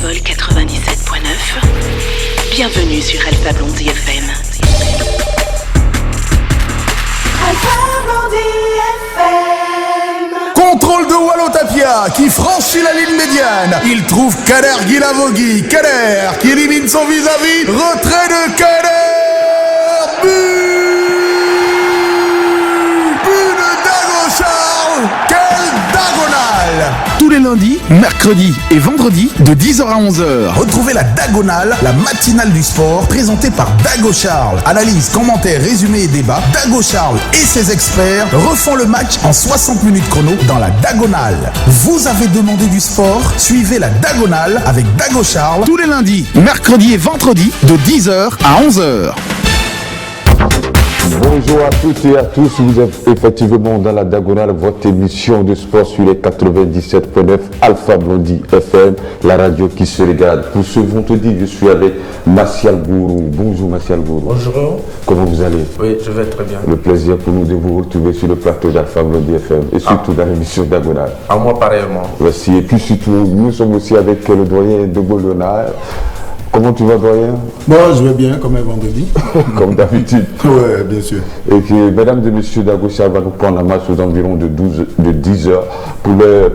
Vol 97.9. Bienvenue sur Alpha Blondie FM. Alpha Blondie FM. Contrôle de Wallo Tapia qui franchit la ligne médiane. Il trouve Kader Guilavogui. Kader qui élimine son vis-à-vis. Retrait de Kader. But de Dago Charles. Quelle diagonale! Tous les lundis, mercredis et vendredis de 10h à 11h. Retrouvez la Diagonale, la matinale du sport, présentée par Dago Charles. Analyse, commentaires, résumés et débats. Dago Charles et ses experts refont le match en 60 minutes chrono dans la Diagonale. Vous avez demandé du sport? Suivez la Diagonale avec Dago Charles tous les lundis, mercredis et vendredis de 10h à 11h. Bonjour à toutes et à tous, vous êtes effectivement dans la Diagonale, votre émission de sport sur les 97.9 Alpha Blondie FM, la radio qui se regarde. Pour ce vendredi, je suis avec Martial Gourou. Bonjour Martial Gourou. Bonjour. Comment vous allez? Oui, je vais très bien. Le plaisir pour nous de vous retrouver sur le plateau d'Alpha Blondie FM et surtout dans l'émission Diagonale. À moi pareillement. Merci. Et puis surtout, nous sommes aussi avec le doyen de Léonard. Comment tu vas, doyen? Bon, je vais bien, comme un vendredi. Comme d'habitude. Oui, bien sûr. Et que, mesdames et messieurs, Dago Charles va nous prendre en marche aux environs de 10 heures. Pour les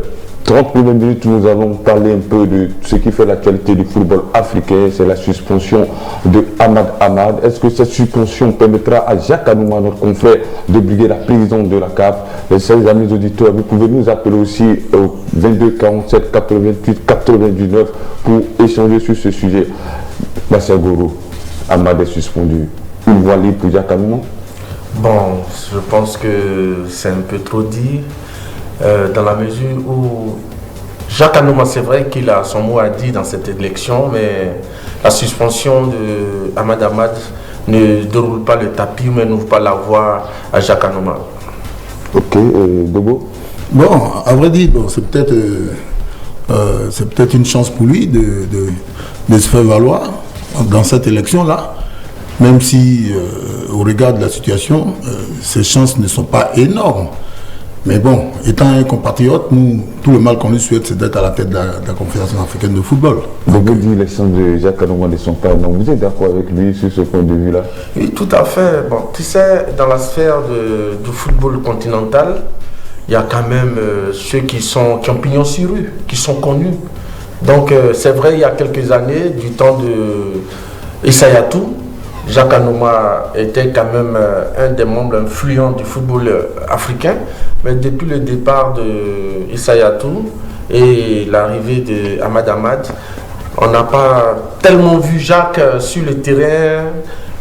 30 premières minutes, nous allons parler un peu de ce qui fait l'actualité du football africain. C'est la suspension de Ahmad. Est-ce que cette suspension permettra à Jacques Anouma, notre confrère, de briguer la prison de la CAF? Les chers amis auditeurs, vous pouvez nous appeler aussi au 22 47 88 99 pour échanger sur ce sujet. Martial Gourou, Ahmad est suspendu. Une voie libre pour Jacques Anouma? Bon, je pense que c'est un peu trop dit, dans la mesure où Jacques Anouma, c'est vrai qu'il a son mot à dire dans cette élection, mais la suspension de Ahmad ne déroule pas le tapis, mais n'ouvre pas la voie à Jacques Anouma. Ok, Dogo? Bon, à vrai dire, bon, c'est peut-être une chance pour lui de se faire valoir dans cette élection-là, même si, au regard de la situation, ces chances ne sont pas énormes. Mais bon, étant un compatriote, nous, tout le mal qu'on lui souhaite, c'est d'être à la tête de la Confédération africaine de football. Dogo dit les chances de Jacques Anouma ne sont pas énormes. Vous êtes d'accord avec lui sur ce point de vue-là? Oui, tout à fait. Bon, tu sais, dans la sphère du football continental, il y a quand même ceux qui ont pignon sur rue, qui sont connus. Donc c'est vrai, il y a quelques années, du temps de Issa Yatou, Jacques Anouma était quand même un des membres influents du football africain. Mais depuis le départ de Issa Yatou et l'arrivée de Ahmad, on n'a pas tellement vu Jacques sur le terrain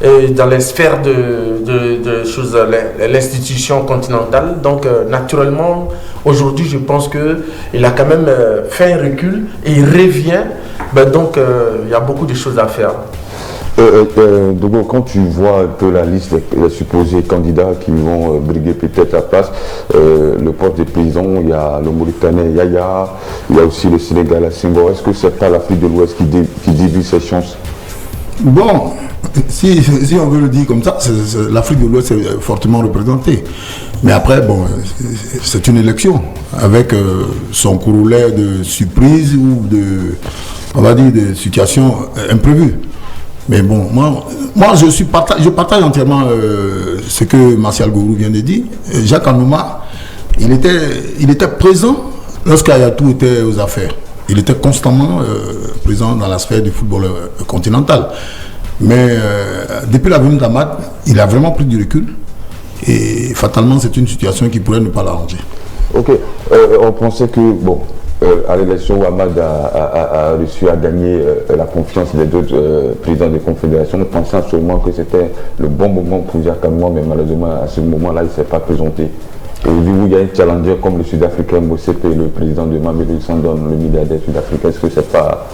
et dans les sphères de choses, l'institution continentale. Donc naturellement, aujourd'hui, je pense qu'il a quand même fait un recul et il revient. Donc il y a beaucoup de choses à faire. Dogo, quand tu vois un peu la liste des supposés candidats qui vont briguer peut-être la place, le poste des paysans, il y a le Mauritanien Yaya, il y a aussi le Sénégal à Senghor. Est-ce que c'est pas l'Afrique de l'Ouest qui divise ses chances? Bon, si on veut le dire comme ça, l'Afrique de l'Ouest est fortement représentée. Mais après, bon, c'est une élection avec son corollaire de surprise ou on va dire, de situations imprévues. Mais bon, moi je partage entièrement ce que Martial Gourou vient de dire. Jacques Anouma, il était présent lorsqu'Ayatou était aux affaires. Il était constamment présent dans la sphère du football continental. Mais depuis la venue d'Ahmad, il a vraiment pris du recul. Et fatalement, c'est une situation qui pourrait ne pas l'arranger. Ok, on pensait que, bon, à l'élection où Ahmad a réussi à gagner la confiance des autres présidents des confédérations, on pensait absolument que c'était le bon moment pour Jacques Anouma, mais malheureusement, à ce moment-là, il ne s'est pas présenté. Et où il y a un challenger comme le Sud-Africain Mosepe, le président de Mamelodi Sundowns, le milliardaire sud-africain, est-ce que ce n'est pas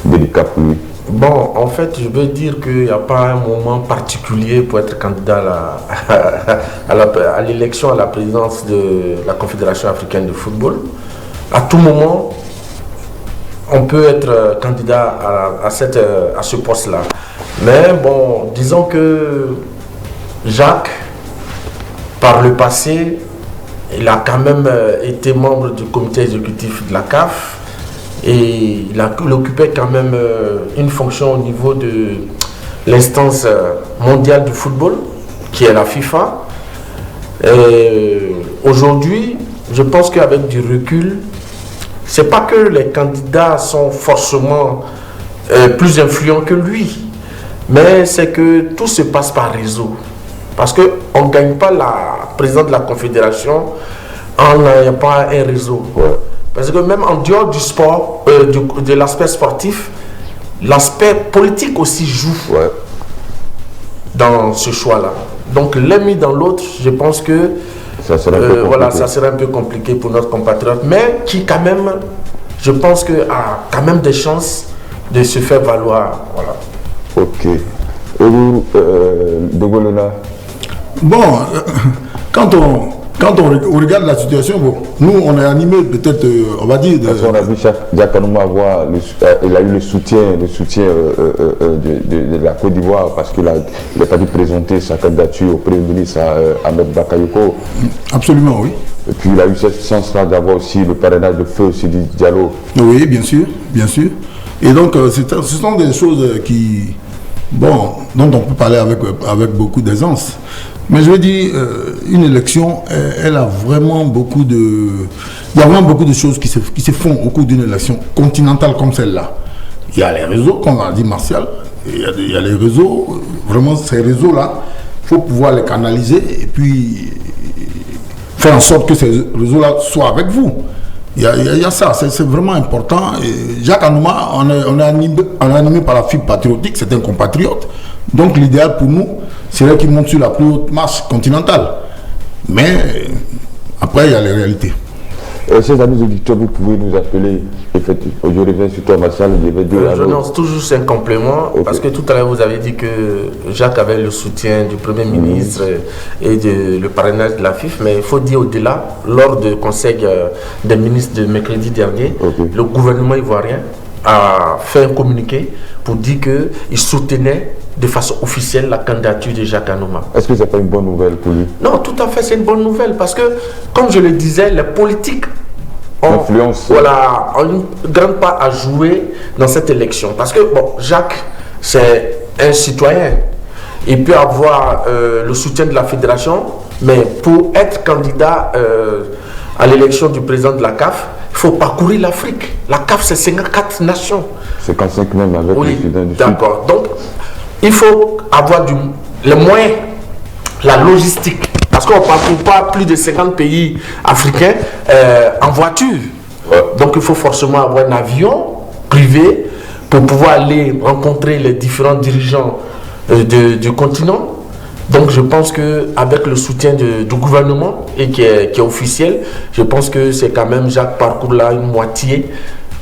délicat pour lui? Bon, en fait, je veux dire qu'il n'y a pas un moment particulier pour être candidat à l'élection à la présidence de la Confédération africaine de football. À tout moment, on peut être candidat à ce poste-là. Mais bon, disons que Jacques, par le passé, il a quand même été membre du comité exécutif de la CAF. Et il occupait quand même une fonction au niveau de l'instance mondiale du football, qui est la FIFA. Aujourd'hui, je pense qu'avec du recul, c'est pas que les candidats sont forcément plus influents que lui, mais c'est que tout se passe par réseau. Parce qu'on ne gagne pas la présidente de la Confédération en n'ayant pas un réseau. Ouais. Parce que même en dehors du sport, de l'aspect sportif, l'aspect politique aussi joue dans ce choix-là. Donc l'un mis dans l'autre, je pense que ça serait un peu compliqué pour notre compatriote, mais qui quand même, je pense que a quand même des chances de se faire valoir. Voilà. Ok. Et vous, Dogolona? Bon, quand on regarde la situation, bon, nous on est animé peut-être, on va dire... Parce qu'on a vu Jacques Anouma il a eu le soutien de la Côte d'Ivoire parce qu'il n'est pas dû présenter sa candidature au Premier ministre Ahmed Bakayoko. Absolument, oui. Et puis il a eu cette chance-là d'avoir aussi le parrainage de feu Sidi Diallo. Oui, bien sûr, bien sûr. Et donc ce sont des choses dont on peut parler avec beaucoup d'aisance. Mais je veux dire, une élection, elle a vraiment beaucoup de... Il y a vraiment beaucoup de choses qui se font au cours d'une élection continentale comme celle-là. Il y a les réseaux, comme a dit Martial, il y a les réseaux, vraiment ces réseaux-là, il faut pouvoir les canaliser et puis faire en sorte que ces réseaux-là soient avec vous. Il y a ça, c'est vraiment important. Et Jacques Anouma, on est animé par la fibre patriotique, c'est un compatriote. Donc l'idéal pour nous serait qu'il monte sur la plus haute marche continentale. Mais après, il y a les réalités. Chers amis auditeurs, vous pouvez nous appeler. Je reviens sur toi, Martial. Je lance toujours un complément, parce que tout à l'heure vous avez dit que Jacques avait le soutien du Premier ministre et le parrainage de la FIF, mais il faut dire au-delà, lors du conseil des ministres de mercredi dernier, le gouvernement ivoirien a fait un communiqué pour dire qu'il soutenait de façon officielle la candidature de Jacques Anouma. Est-ce que ce n'est pas une bonne nouvelle pour lui? Non, tout à fait, c'est une bonne nouvelle parce que, comme je le disais, les politiques ont une grande part à jouer dans cette élection. Parce que, bon, Jacques, c'est un citoyen. Il peut avoir le soutien de la fédération, mais pour être candidat à l'élection du président de la CAF, il faut parcourir l'Afrique. La CAF, c'est 54 nations. 55 même avec le président du Sud. D'accord. Donc, il faut avoir les moyens, la logistique. Parce qu'on ne parcourt pas plus de 50 pays africains en voiture. Donc, il faut forcément avoir un avion privé pour pouvoir aller rencontrer les différents dirigeants du continent. Donc, je pense qu'avec le soutien du gouvernement et qui est officiel, je pense que c'est quand même Jacques parcourt là une moitié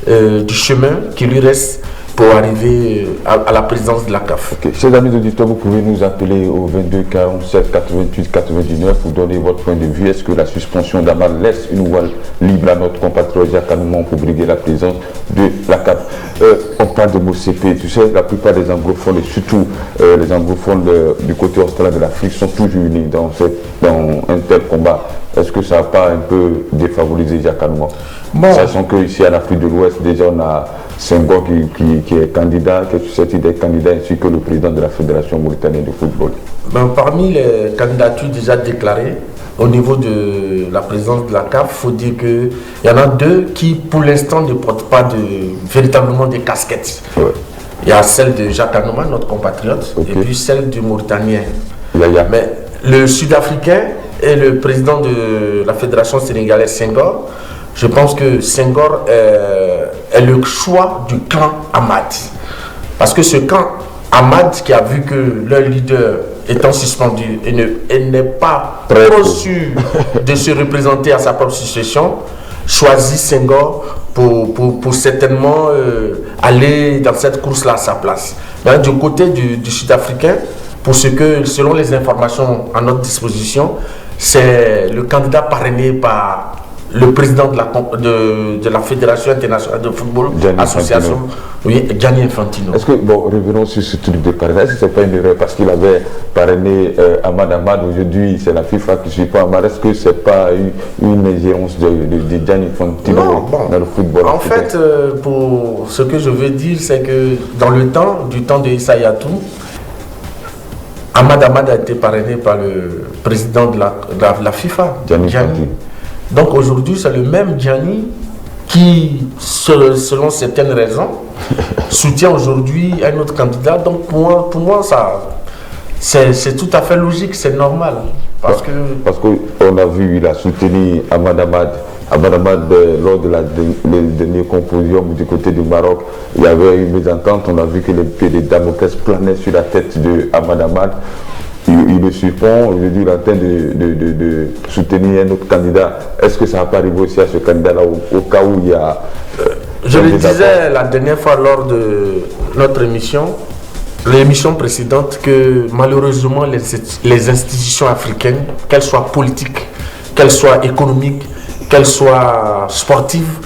du chemin qui lui reste pour arriver à la présidence de la CAF. Okay. Chers amis auditeurs, vous pouvez nous appeler au 22 47 88 99 pour donner votre point de vue. Est-ce que la suspension d'Amad laisse une voie libre à notre compatriote Jacques Anouma pour briguer la présidence de la CAF? On parle de MOCP, tu sais, la plupart des anglophones, et surtout les anglophones du côté austral de l'Afrique, sont toujours unis dans un tel combat. Est-ce que ça n'a pas un peu défavorisé Jacques Anouma? Sachant qu'ici en Afrique de l'Ouest, déjà on a Senghor qui est candidat, qui est susceptible d'être candidat, ainsi que le président de la Fédération mauritanienne de football. Parmi les candidatures déjà déclarées au niveau de la présidence de la CAF, il faut dire qu'il y en a deux qui pour l'instant ne portent pas véritablement des casquettes. Ouais. Il y a celle de Jacques Anouma, notre compatriote, et puis celle du Mauritanien. Mais le Sud-Africain et le président de la Fédération sénégalaise Senghor, je pense que Senghor est le choix du clan Amad. Parce que ce clan Amad qui a vu que leur leader étant suspendu et n'est pas trop sûr de se représenter à sa propre situation, choisit Senghor pour certainement aller dans cette course-là à sa place. Mais du côté du Sud-Africain, selon les informations à notre disposition, c'est le candidat parrainé par le président de la Fédération internationale de football, Gianni association, oui, Gianni Infantino. Est-ce que, bon, revenons sur ce truc de parrainage, est-ce que ce n'est pas une erreur parce qu'il avait parrainé Ahmad Ahmad, aujourd'hui c'est la FIFA qui ne suit pas Ahmad, est-ce que ce n'est pas une ingérence de Gianni Infantino dans le football? En fait, pour ce que je veux dire, c'est que dans le temps, du temps de Issa Yatou, Ahmad Ahmad a été parrainé par le président de la FIFA, Gianni. Donc aujourd'hui, c'est le même Gianni qui, selon certaines raisons, soutient aujourd'hui un autre candidat. Donc pour moi ça, c'est tout à fait logique, c'est normal. Parce qu'on a vu, il a soutenu Ahmad Ahmad. Ahmad Ahmad, lors de la dernière composition du côté du Maroc, il y avait une mésentente. On a vu que l'épée de Damoclès planait sur la tête de Ahmad Ahmad. Il le surprend, aujourd'hui il est en train de soutenir un autre candidat. Est-ce que ça va pas arriver aussi à ce candidat-là au cas où il y a... je le disais la dernière fois lors de notre émission, l'émission précédente, que malheureusement les institutions africaines, qu'elles soient politiques, qu'elles soient économiques, qu'elles soient sportives,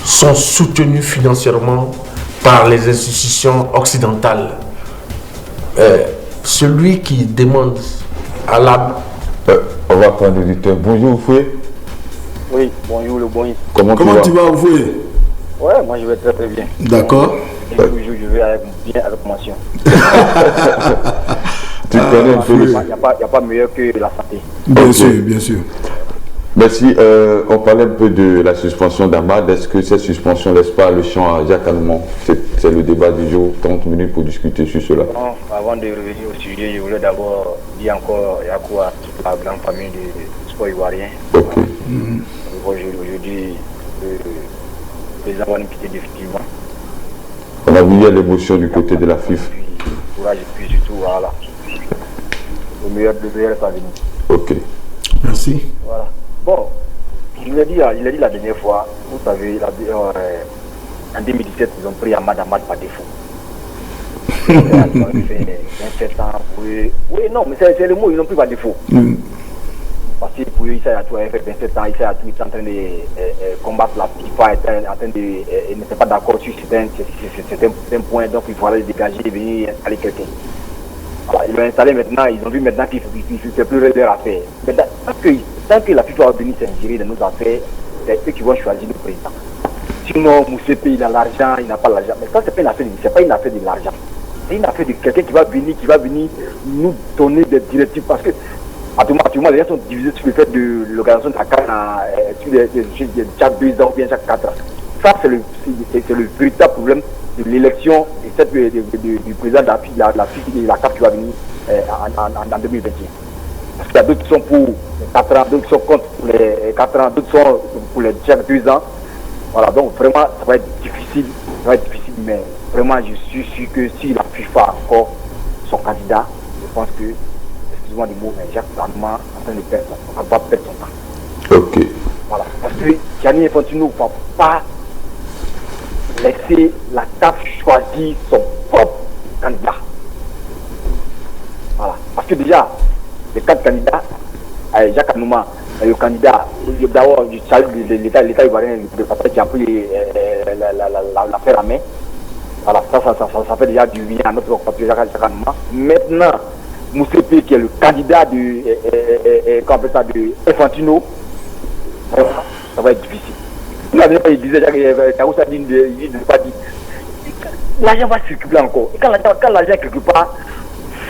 sont soutenues financièrement par les institutions occidentales. Celui qui demande à la... on va prendre l'auditeur. Bonjour, Foué. Oui, bonjour le bon. Comment tu vas, Foué? Ouais, moi je vais très très bien. D'accord. Je vais bien avec mention. Tu connais un peu. Il n'y a pas meilleur que la santé. Bien sûr, bien sûr. Merci. On parlait un peu de la suspension d'Ahmad. Est-ce que cette suspension laisse pas le champ à Jacques Anouma? C'est le débat du jour. 30 minutes pour discuter sur cela. Non, avant de revenir au sujet, je voulais d'abord dire encore Yakou à toute la grande famille du sport ivoirien. Ok. Aujourd'hui, les gens vont nous quitter définitivement. On a vu hier l'émotion du côté de la FIFA. Courage et puis surtout, voilà. Le meilleur est à venir. Ok. Merci. Voilà. Bon, il l'a dit la dernière fois, vous savez, en 2017, ils ont pris Ahmad Ahmad par défaut. Ils ont fait 27 ans pour eux. Oui, non, mais c'est le mot, ils l'ont pris par défaut. Parce que pour eux, Issa Yatou avait fait 27 ans, Issa Yatou est en train de combattre la FIFA, il n'était pas d'accord sur certains points, donc il fallait le dégager et venir installer quelqu'un. Voilà, ils l'ont installé maintenant, ils ont vu maintenant qu'il ne fait plus leur affaire. Mais tant que la FIFA va venir s'ingérer dans nos affaires, c'est eux qui vont choisir le président. Sinon, Moussepe, il a l'argent, il n'a pas l'argent. Mais ça, c'est pas une affaire de l'argent. C'est une affaire de quelqu'un qui va venir nous donner des directives. Parce que, actuellement, les gens sont divisés sur le fait de l'organisation de la CAN chaque 2 ans ou bien chaque 4 ans. Ça, c'est le véritable problème de l'élection du président de la CAF qui va venir en 2021. Parce qu'il y a d'autres qui sont pour les 4 ans, d'autres qui sont contre pour les 4 ans, d'autres sont pour les chaque 2 ans. Voilà, donc vraiment, ça va être difficile, mais vraiment, je suis sûr que si la FIFA a encore son candidat, je pense que, excusez-moi du mot, mais Jacques Anouma en train de perdre, on ne va pas perdre son temps. Ok. Voilà, parce que Gianni Infantino ne va pas laisser la CAF choisir son propre candidat. Voilà, parce que déjà, les 4 candidats, Jacques Anouma, le candidat, d'abord, du salut de l'État ivoirien, de passage qui a pris l'affaire à main. Voilà, ça fait déjà du bien à notre compatriote Jacques Anouma. Maintenant, Moussepe, qui est le candidat de Infantino, ça va être difficile. Il disait, il ne pas dit, l'argent va circuler encore. Et quand l'argent ne circule pas,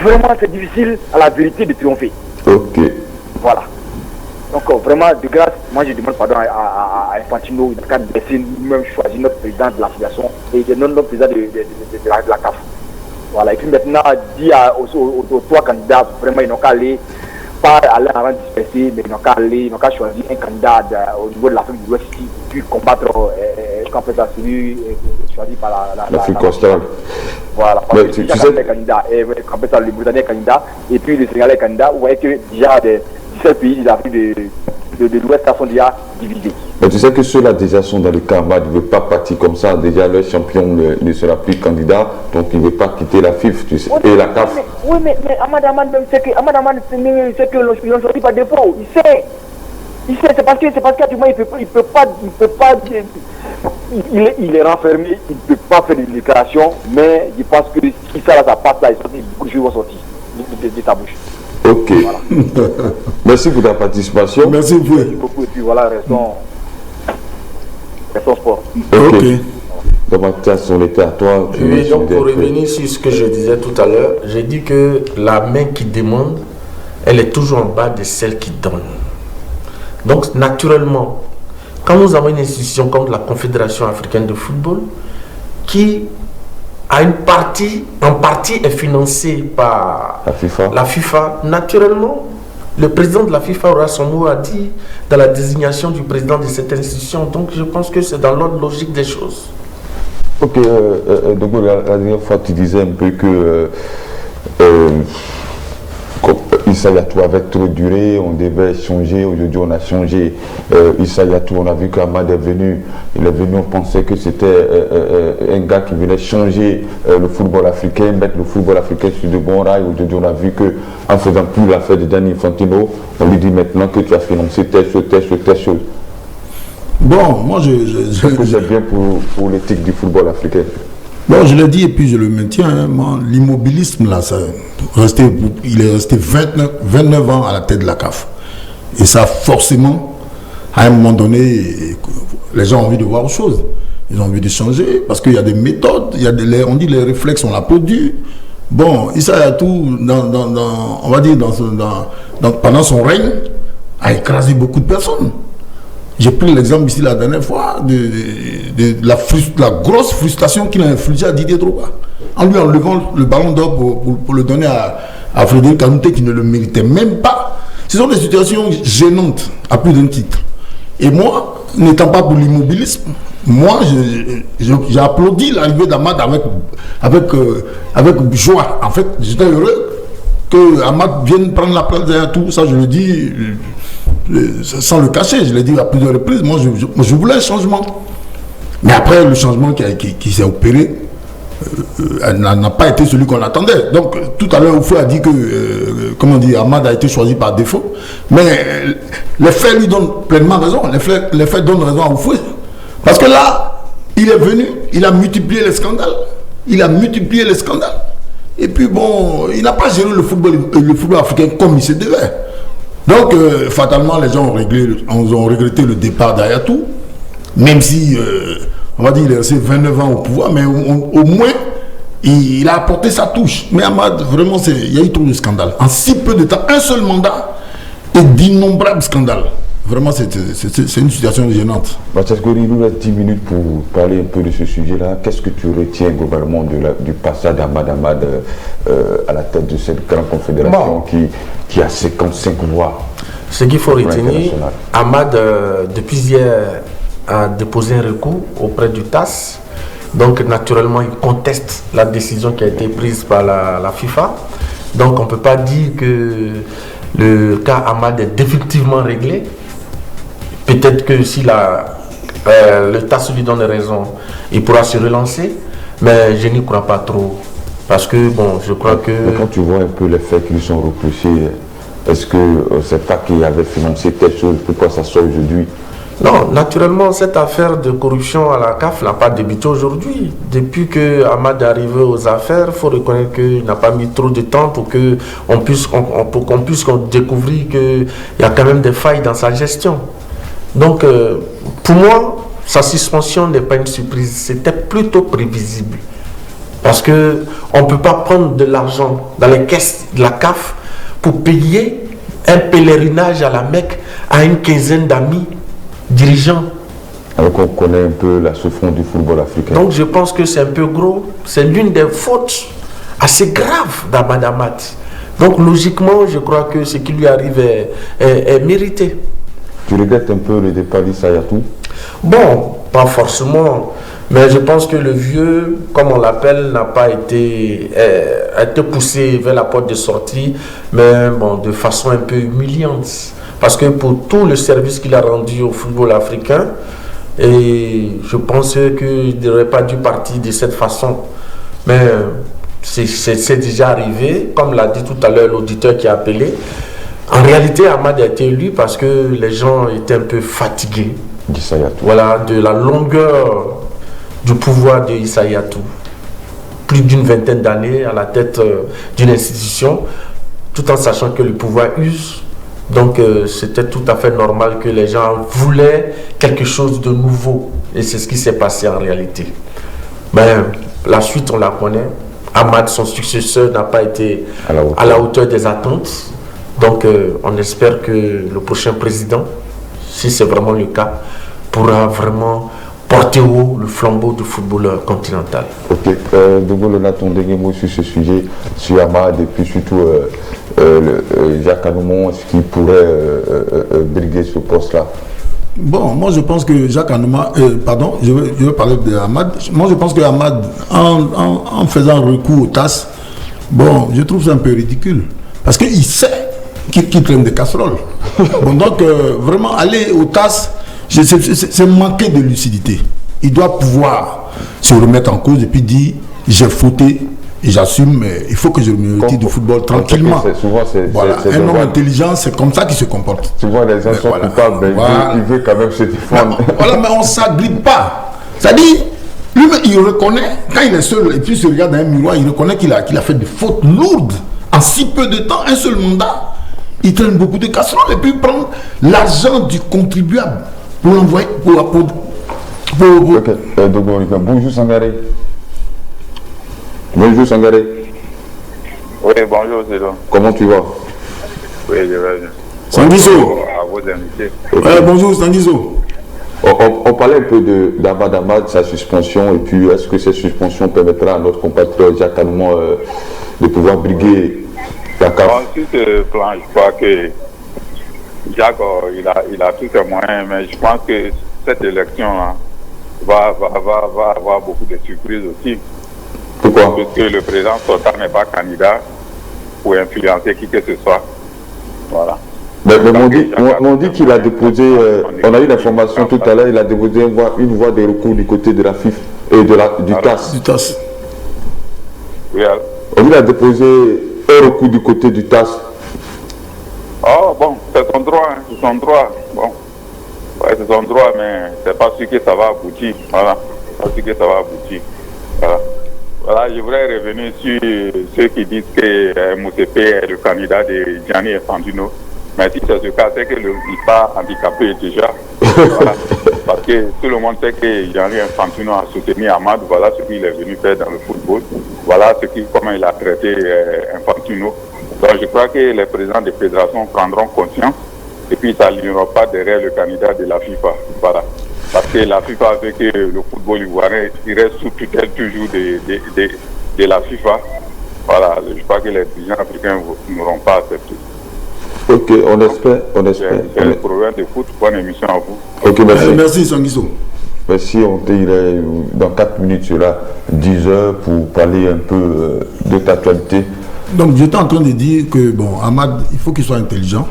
vraiment c'est difficile à la vérité de triompher. Ok. Voilà. Donc vraiment, de grâce, moi je demande pardon à Infantino, il a laissé nous-mêmes choisir notre président de l'association et notre président de la CAF. Voilà, et puis maintenant, dit aux 3 candidats, vraiment ils n'ont qu'à aller, pas aller en rang dispersé, mais ils n'ont qu'à choisir un candidat au niveau de l'Afrique de l'Ouest qui puisse combattre celui choisi par l'Afrique constante. Voilà, parce que tu sais, le candidat, le Britannique candidat, et puis le Sénégalais candidat, vous voyez que déjà des 17 pays de l'Afrique de l'Ouest sont déjà divisés. Mais tu sais que ceux-là déjà sont dans le karma, ne veulent pas partir comme ça. Déjà, leur champion ne sera plus candidat, donc il ne veut pas quitter la FIFA, tu sais, et la CAF. Mais Ahmad Ahmad même sait que l'on choisit par défaut. Il C'est parce qu'actuellement, il peut pas dire, il est renfermé, il ne peut pas faire une déclaration, mais je pense que si ça passe là, beaucoup de choses vont sortir de ta bouche. Ok. Voilà. Merci pour ta participation. Merci beaucoup. Et puis voilà, restons sport. Ok. Donc Mathias, on était à toi. Oui, donc pour revenir sur ce que je disais tout à l'heure, j'ai dit que la main qui demande, elle est toujours en bas de celle qui donne. Donc naturellement, quand nous avons une institution comme la Confédération africaine de football, qui a en partie est financée par la FIFA, naturellement, le président de la FIFA aura son mot à dire dans la désignation du président de cette institution. Donc je pense que c'est dans l'ordre logique des choses. Ok, donc la dernière fois tu disais un peu que Issa Yatou avait trop duré, on devait changer, aujourd'hui on a changé. Issa Yatou, on a vu qu'Amad est venu, on pensait que c'était un gars qui venait changer le football africain, mettre le football africain sur de bons rails. Aujourd'hui on a vu qu'en faisant plus l'affaire de Gianni Infantino, on lui dit maintenant que tu as financé telle chose. Bon, moi c'est bien pour l'éthique du football africain. Bon, je l'ai dit et puis je le maintiens. Hein, l'immobilisme, là, il est resté 29 ans à la tête de la CAF. Et ça, forcément, à un moment donné, les gens ont envie de voir autre chose. Ils ont envie de changer parce qu'il y a des méthodes, on dit les réflexes, on l'a produit. Bon, Issa Yatou, on va dire, pendant son règne, a écrasé beaucoup de personnes. J'ai pris l'exemple ici la dernière fois de la grosse frustration qu'il a infligée à Didier Drogba. En lui enlevant le ballon d'or pour le donner à Frédéric Kanouté qui ne le méritait même pas. Ce sont des situations gênantes à plus d'un titre. Et moi, n'étant pas pour l'immobilisme, moi j'ai applaudi l'arrivée d'Amad avec joie. En fait, j'étais heureux que Amad vienne prendre la place derrière tout. Ça, je le dis sans le cacher, je l'ai dit à plusieurs reprises. Moi, je voulais un changement. Mais après, le changement qui s'est opéré n'a pas été celui qu'on attendait. Donc, tout à l'heure, Oufou a dit que, Amad a été choisi par défaut. Mais les faits lui donnent pleinement raison. Les faits donnent raison à Oufou. Parce que là, il est venu, il a multiplié les scandales. Et puis bon, il n'a pas géré le football africain comme il se devait. Donc, fatalement, les gens ont regretté le départ d'Ayatou, même si, on va dire, il est resté 29 ans au pouvoir, mais au moins, il a apporté sa touche. Mais Amad, vraiment, il y a eu trop de scandales. En si peu de temps, un seul mandat et d'innombrables scandales. Vraiment, c'est une situation gênante. Mathias Gori, il nous reste 10 minutes pour parler un peu de ce sujet-là. Qu'est-ce que tu retiens globalement du passage d'Amad à la tête de cette grande confédération qui a 55 voix? Ce qu'il faut retenir, Amad, depuis hier, a déposé un recours auprès du TAS. Donc, naturellement, il conteste la décision qui a été prise par la FIFA. Donc, on ne peut pas dire que le cas Amad est définitivement réglé. Peut-être que si le TAS lui donne raison, il pourra se relancer, mais je n'y crois pas trop. Parce que, bon, je crois que... Mais quand tu vois un peu les faits qui lui sont reprochés, est-ce que c'est pas qu'il avait financé telle chose, pourquoi ça sort aujourd'hui? Non, naturellement, cette affaire de corruption à la CAF n'a pas débuté aujourd'hui. Depuis que Amad est arrivé aux affaires, il faut reconnaître qu'il n'a pas mis trop de temps pour qu'on puisse découvrir qu'il y a quand même des failles dans sa gestion. Donc, pour moi, sa suspension n'est pas une surprise, c'était plutôt prévisible. Parce qu'on ne peut pas prendre de l'argent dans les caisses de la CAF pour payer un pèlerinage à la Mecque à une quinzaine d'amis dirigeants. Alors qu'on connaît un peu la souffrance du football africain. Donc je pense que c'est un peu gros, c'est l'une des fautes assez graves d'Amad Amad. Donc logiquement, je crois que ce qui lui arrive est mérité. Tu regrettes un peu le départ d'Issa Yatou? Bon, pas forcément, mais je pense que le vieux, comme on l'appelle, n'a pas été, a été poussé vers la porte de sortie, mais bon, de façon un peu humiliante. Parce que pour tout le service qu'il a rendu au football africain, et je pense qu'il n'aurait pas dû partir de cette façon. Mais c'est déjà arrivé, comme l'a dit tout à l'heure l'auditeur qui a appelé. En réalité, Ahmad a été élu parce que les gens étaient un peu fatigués. Voilà, de la longueur du pouvoir de Issa Hayatou. Plus d'une vingtaine d'années à la tête d'une institution, tout en sachant que le pouvoir use. Donc c'était tout à fait normal que les gens voulaient quelque chose de nouveau. Et c'est ce qui s'est passé en réalité. Mais la suite, on la connaît. Ahmad, son successeur, n'a pas été à la hauteur des attentes. Donc on espère que le prochain président, si c'est vraiment le cas, pourra vraiment porter haut le flambeau du football continental. Ok, donc on a ton dernier mot sur ce sujet, sur Ahmad et puis surtout Jacques Anouma, est-ce qu'il pourrait briguer ce poste-là? Bon, moi je pense que Jacques Anouma, je veux parler de Ahmad. Moi je pense que Ahmad, en faisant recours au TAS, bon, je trouve ça un peu ridicule. Parce qu'il sait qu'il traîne des casseroles. Bon, donc vraiment aller au TAS, c'est manquer de lucidité. Il doit pouvoir se remettre en cause et puis dire j'ai fauté et j'assume, mais il faut que je me retire du football tranquillement. Voilà. Un homme intelligent, c'est comme ça qu'il se comporte. Souvent les gens sont coupables, mais il veut quand même se défendre. Voilà, mais on ne s'agrippe pas. C'est-à-dire, lui-même, il reconnaît, quand il est seul et puis il se regarde dans un miroir, il reconnaît qu'il a fait des fautes lourdes. En si peu de temps, un seul mandat, il traîne beaucoup de casseroles et puis il prend l'argent du contribuable pour l'envoyer Ok, bonjour Sangaré. Bonjour Sangaré. Oui, bonjour Zélo. Comment tu vas? Oui, je vais bien. Sanguizo. À vos invités. Okay. Bonjour Sanguizo. On parlait un peu d'Ahmad, sa suspension, et puis est-ce que cette suspension permettra à notre compatriote Jacques Anouma de pouvoir briguer la CAF? Sur ce plan, je crois que Jacques, il a tous ses moyens, mais je pense que cette élection-là va avoir beaucoup de surprises aussi. Pourquoi? Parce que le président sortant n'est pas candidat pour influencer qui que ce soit. Voilà. Mais on dit qu'il a déposé, on a eu l'information tout à l'heure, il a déposé une voie de recours du côté de la FIF et du TAS. Oui, alors. Il a déposé un recours du côté du TAS. Oh bon, c'est son droit, c'est son droit. Bon, ouais, c'est son droit, mais c'est pas sûr que ça va aboutir. Voilà, pas sûr que ça va aboutir. Voilà, je voudrais revenir sur ceux qui disent que MOCP est le candidat de Gianni Infantino. Mais si c'est ce cas, c'est qu'il n'est pas handicapé déjà. Voilà. Parce que tout le monde sait que Gianni Infantino a soutenu Ahmad. Voilà ce qu'il est venu faire dans le football. Voilà comment il a traité Infantino. Donc je crois que les présidents des fédérations prendront conscience et puis ils ne s'aligneront pas derrière le candidat de la FIFA. Voilà. Parce que la FIFA veut que le football ivoirien reste sous tutelle toujours de la FIFA. Voilà, je crois que les dirigeants africains n'auront pas accepté. Ok, on espère. C'est le problème de foot. Bonne émission à vous. Ok, merci. Merci Sanguizo. Merci, dans 4 minutes, tu seras 10 heures pour parler un peu de ta actualité. Donc j'étais en train de dire que bon, Ahmad, il faut qu'il soit intelligent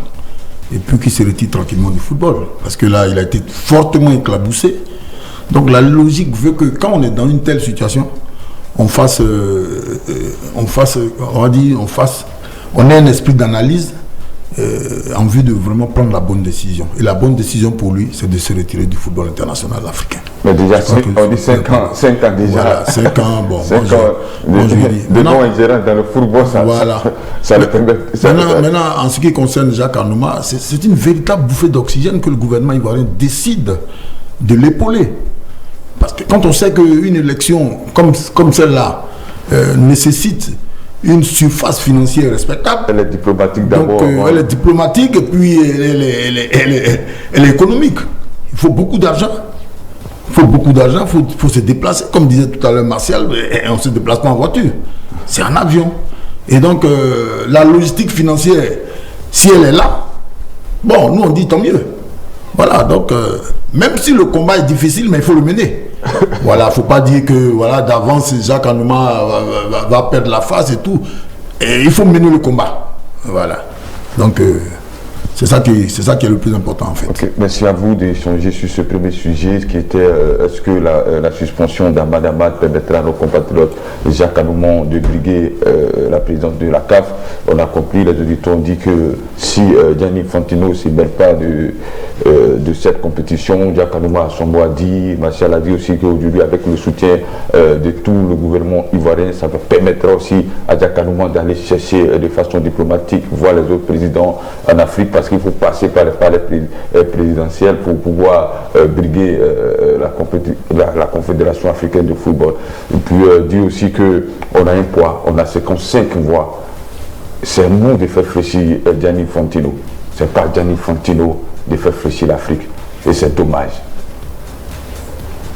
et puis qu'il se retire tranquillement du football. Parce que là, il a été fortement éclaboussé. Donc la logique veut que quand on est dans une telle situation, on ait un esprit d'analyse en vue de vraiment prendre la bonne décision. Et la bonne décision pour lui, c'est de se retirer du football international africain. Mais déjà, on dit 5 ans déjà. Voilà, 5 ans, bon. 5 ans, dedans un gérant dans le football, ça le permet. Maintenant, en ce qui concerne Jacques Anouma, c'est une véritable bouffée d'oxygène que le gouvernement ivoirien décide de l'épauler. Parce que quand on sait qu'une élection comme celle-là nécessite une surface financière respectable. Elle est diplomatique d'abord. Donc elle est diplomatique et puis elle est économique. Il faut beaucoup d'argent. Il faut se déplacer. Comme disait tout à l'heure Martial, on ne se déplace pas en voiture. C'est en avion. Et donc la logistique financière, si elle est là, bon, nous on dit tant mieux. Voilà, donc même si le combat est difficile, mais il faut le mener. Voilà, il ne faut pas dire que voilà, d'avance Jacques Anouma va perdre la face et tout. Et il faut mener le combat. Voilà. Donc C'est ça qui est le plus important en fait. Ok, merci à vous d'échanger sur ce premier sujet qui était est-ce que la suspension d'Ahmad Ahmad permettra à nos compatriotes Jacques Anoumon de briguer la présidence de la CAF. On a compris, les auditeurs ont dit que si Gianni Infantino ne se mêle pas de cette compétition, Jacques Anoumon a son mot à dire. Martial a dit aussi qu'aujourd'hui, avec le soutien de tout le gouvernement ivoirien, ça permettra aussi à Jacques Anoumon d'aller chercher de façon diplomatique voir les autres présidents en Afrique, parce qu'il faut passer par les présidentielles pour pouvoir briguer la Confédération africaine de football. Et puis dire aussi qu'on a un poids, on a 55 voix. C'est un mot de faire fléchir Gianni Infantino. C'est pas Gianni Infantino de faire fléchir l'Afrique. Et c'est dommage.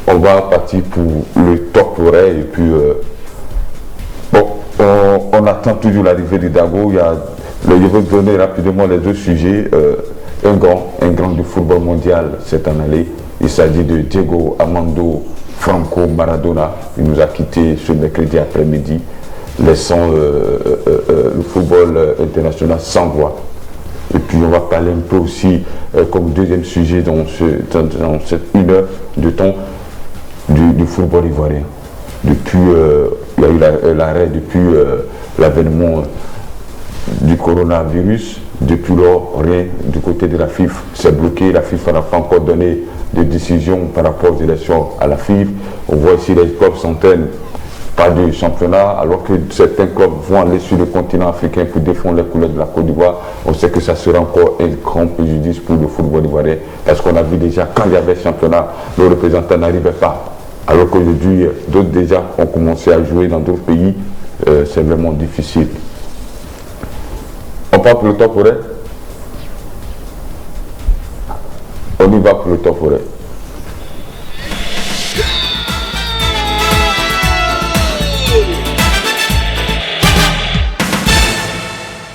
On va partir pour le top forêt et puis on attend toujours l'arrivée de Dago. Je vais donner rapidement les deux sujets. Un grand du football mondial cette année. Il s'agit de Diego Armando Franco Maradona. Il nous a quittés ce mercredi après-midi, laissant le football international sans voix. Et puis on va parler un peu aussi, comme deuxième sujet dans cette 1 heure de temps, du football ivoirien. Depuis, il y a eu l'arrêt depuis l'avènement du coronavirus. Depuis lors, rien du côté de la FIFA. C'est bloqué. La FIFA n'a pas encore donné de décision par rapport aux élections à la FIFA. On voit ici les clubs s'entraînent pas de championnat, alors que certains clubs vont aller sur le continent africain pour défendre les couleurs de la Côte d'Ivoire. On sait que ça sera encore un grand préjudice pour le football ivoirien, parce qu'on a vu déjà quand il y avait championnat, le représentant n'arrivait pas. Alors qu'aujourd'hui, d'autres déjà ont commencé à jouer dans d'autres pays. C'est vraiment difficile. On part pour le top forêt. On y va pour le top forêt.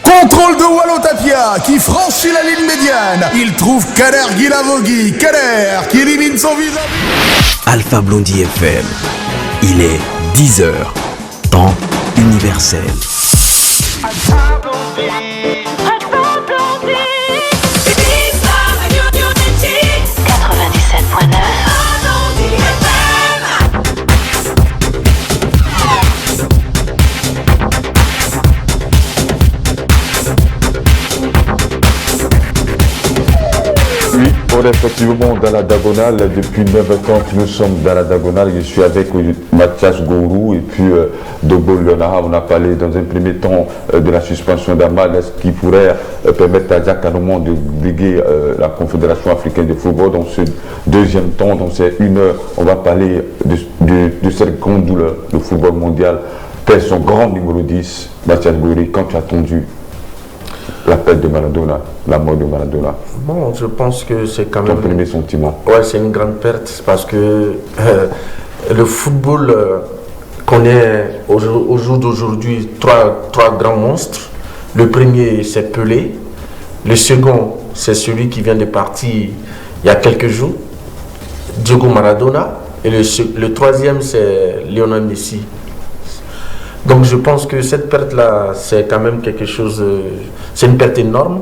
Contrôle de Wallo Tapia qui franchit la ligne médiane. Il trouve Kader Guilavogui. Kader qui élimine son vis-à-vis. Alpha Blondie FM. Il est 10h. Temps universel. 97.9. Oui, on est effectivement dans la diagonale. Depuis 9 ans que nous sommes dans la diagonale. Je suis avec Mathias Gourou et puis Dogo Leonard. On a parlé dans un premier temps de la suspension d'Ahmad, ce qui pourrait permettre à Jacques Anoumon de briguer la Confédération africaine de football. Dans ce deuxième temps, dans ces 1 heure, on va parler de cette grande douleur, le football mondial. Quel est son grand numéro 10, Mathias Gourou, quand tu as attendu l'appel de Maradona, la mort de Maradona? Bon, je pense que c'est quand Ton même... premier sentiment? Ouais, c'est une grande perte parce que le football connaît au jour d'aujourd'hui trois grands monstres. Le premier, c'est Pelé. Le second, c'est celui qui vient de partir il y a quelques jours, Diego Maradona. Et le troisième, c'est Lionel Messi. Donc je pense que cette perte-là, c'est quand même quelque chose, c'est une perte énorme.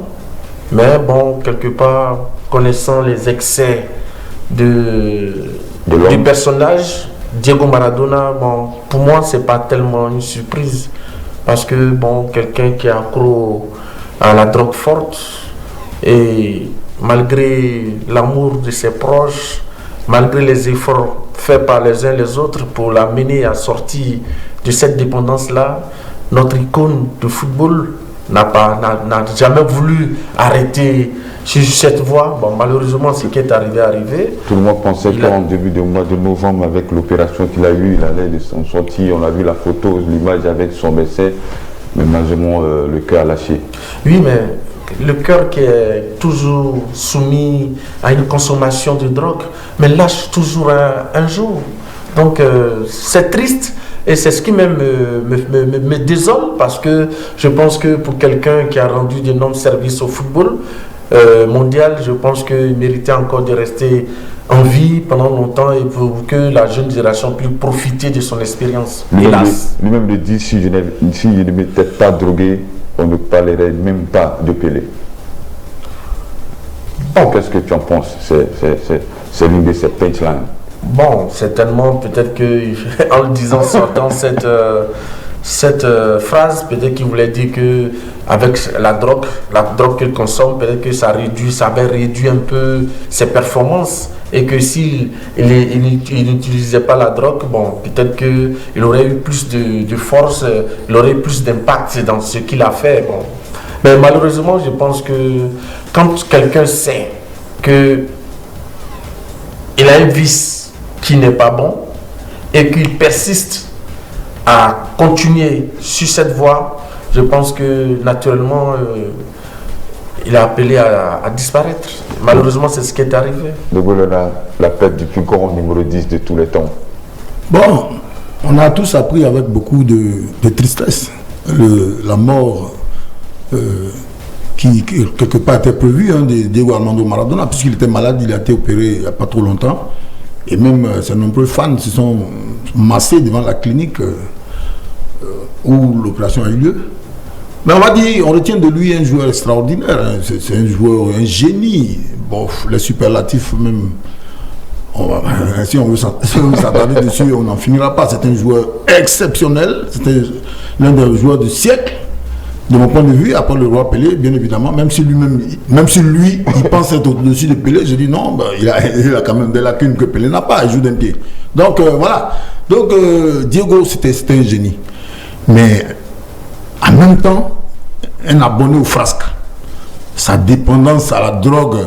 Mais bon, quelque part, connaissant les excès du personnage, Diego Maradona, bon, pour moi, c'est pas tellement une surprise. Parce que, bon, quelqu'un qui est accro à la drogue forte, et malgré l'amour de ses proches, malgré les efforts faits par les uns et les autres pour l'amener à sortir de cette dépendance-là, notre icône de football n'a jamais voulu arrêter sur cette voie. Bon, malheureusement, ce qui est arrivé. Tout le monde pensait qu'en début du mois de novembre, avec l'opération qu'il a eue, il allait de son sortie. On a vu la photo, l'image avec son médecin, mais malheureusement, le cœur a lâché. Oui, mais le cœur qui est toujours soumis à une consommation de drogue, mais lâche toujours un jour. Donc, c'est triste. Et c'est ce qui même me désole, parce que je pense que pour quelqu'un qui a rendu d'énormes services au football mondial, je pense qu'il méritait encore de rester en vie pendant longtemps et pour que la jeune génération puisse profiter de son expérience. Hélas. Lui-même le dit, si je ne m'étais pas drogué, on ne parlerait même pas de Pelé. Qu'est-ce que tu en penses? C'est l'une de ces punchlines. Bon, certainement, peut-être qu'en le disant, sortant cette phrase, peut-être qu'il voulait dire que avec la drogue qu'il consomme, peut-être que ça avait réduit un peu ses performances, et que s'il n'utilisait pas la drogue, bon, peut-être qu'il aurait eu plus de force, il aurait eu plus d'impact dans ce qu'il a fait. Bon. Mais malheureusement, je pense que quand quelqu'un sait qu'il a un vice qui n'est pas bon et qu'il persiste à continuer sur cette voie, je pense que naturellement il a appelé à disparaître. Malheureusement, c'est ce qui est arrivé. De Gaulle, la perte du plus grand numéro 10 de tous les temps. Bon, on a tous appris avec beaucoup de tristesse la mort qui quelque part était prévue de Diego Armando Maradona, puisqu'il était malade, il a été opéré il n'y a pas trop longtemps. Et même ses nombreux fans se sont massés devant la clinique où l'opération a eu lieu. Mais on va dire, on retient de lui un joueur extraordinaire. Hein. C'est un joueur, un génie. Bon, les superlatifs même, si on veut s'attarder dessus, on n'en finira pas. C'est un joueur exceptionnel. C'était l'un des joueurs du siècle. De mon point de vue, après le roi Pelé, bien évidemment, même si lui, il pense être au-dessus de Pelé, je dis non, ben, il a quand même des lacunes que Pelé n'a pas, il joue d'un pied. Donc voilà. Donc Diego, c'était un génie. Mais en même temps, un abonné au frasque, sa dépendance à la drogue,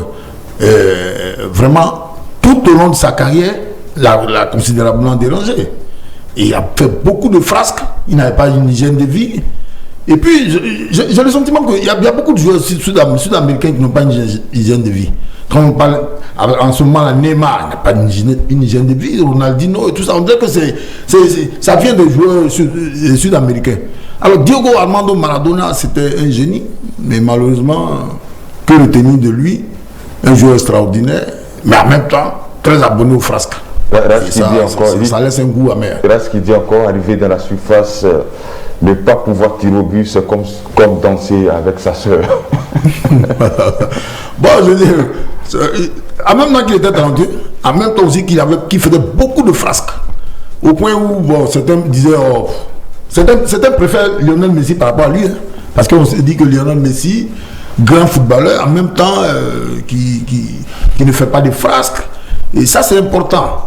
vraiment, tout au long de sa carrière, l'a considérablement dérangé. Et il a fait beaucoup de frasques, il n'avait pas une hygiène de vie. Et puis, j'ai le sentiment qu'il y a beaucoup de joueurs sud-américains qui n'ont pas une hygiène de vie. Quand on parle, en ce moment, Neymar n'a pas une hygiène de vie, Ronaldinho et tout ça, on dirait que ça vient des joueurs sud-américains. Alors, Diego Armando Maradona, c'était un génie, mais malheureusement, que retenir de lui, un joueur extraordinaire, mais en même temps, très abonné au frasque. Ça laisse un goût amer. Reste qui dit encore, arriver dans la surface, ne pas pouvoir tirer au but, c'est comme danser avec sa soeur. Bon, je veux dire, en même temps qu'il était talentueux, en même temps aussi qu'il faisait beaucoup de frasques. Au point où, bon, certains disaient, certains préfèrent Lionel Messi par rapport à lui, hein, parce qu'on se dit que Lionel Messi, grand footballeur, en même temps, qui ne fait pas de frasques. Et ça, c'est important.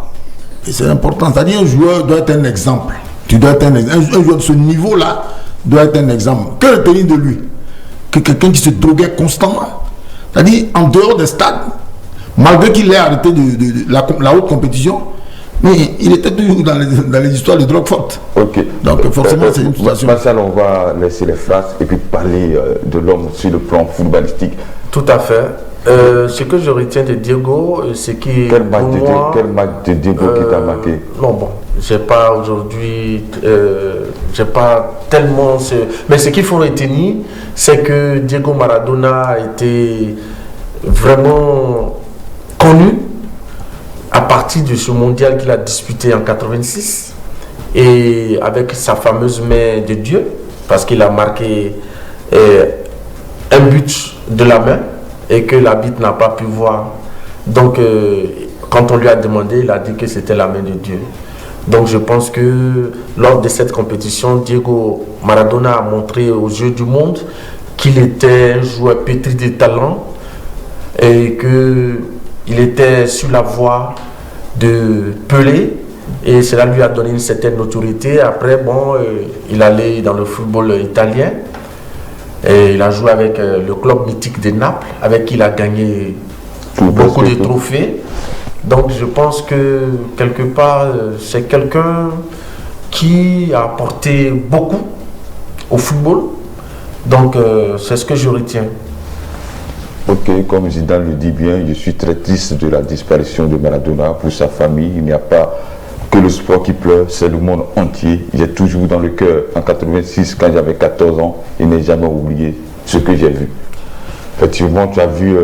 Et c'est important. C'est-à-dire, un joueur doit être un exemple. Tu dois être un joueur de ce niveau-là doit être un exemple. Que retenir de lui? Que quelqu'un qui se droguait constamment. C'est-à-dire, en dehors des stades, malgré qu'il ait arrêté de la haute compétition, mais il était toujours dans les histoires de drogue forte. Ok. Donc, forcément, c'est une situation. Marcel, on va laisser les phrases et puis parler de l'homme sur le plan footballistique. Tout à fait. Ce que je retiens de Diego, c'est qu'il... Quel match de Diego qui t'a marqué? Non, bon, j'ai pas aujourd'hui... j'ai pas tellement... Mais ce qu'il faut retenir, c'est que Diego Maradona a été vraiment connu à partir de ce mondial qu'il a disputé en 86 et avec sa fameuse main de Dieu, parce qu'il a marqué un but de la main et que l'arbitre n'a pas pu voir. Donc, quand on lui a demandé, il a dit que c'était la main de Dieu. Donc, je pense que lors de cette compétition, Diego Maradona a montré aux yeux du monde qu'il était un joueur pétri de talent et qu'il était sur la voie de Pelé. Et cela lui a donné une certaine notoriété. Après, bon, il allait dans le football italien. Et il a joué avec le club mythique de Naples, avec qui il a gagné beaucoup de trophées. Donc je pense que quelque part, c'est quelqu'un qui a apporté beaucoup au football. Donc c'est ce que je retiens. Ok, comme Zidane le dit bien, je suis très triste de la disparition de Maradona. Pour sa famille, il n'y a pas que le sport qui pleure, c'est le monde entier. J'ai toujours dans le cœur, en 86, quand j'avais 14 ans, il n'est jamais oublié ce que j'ai vu. Effectivement, tu as vu,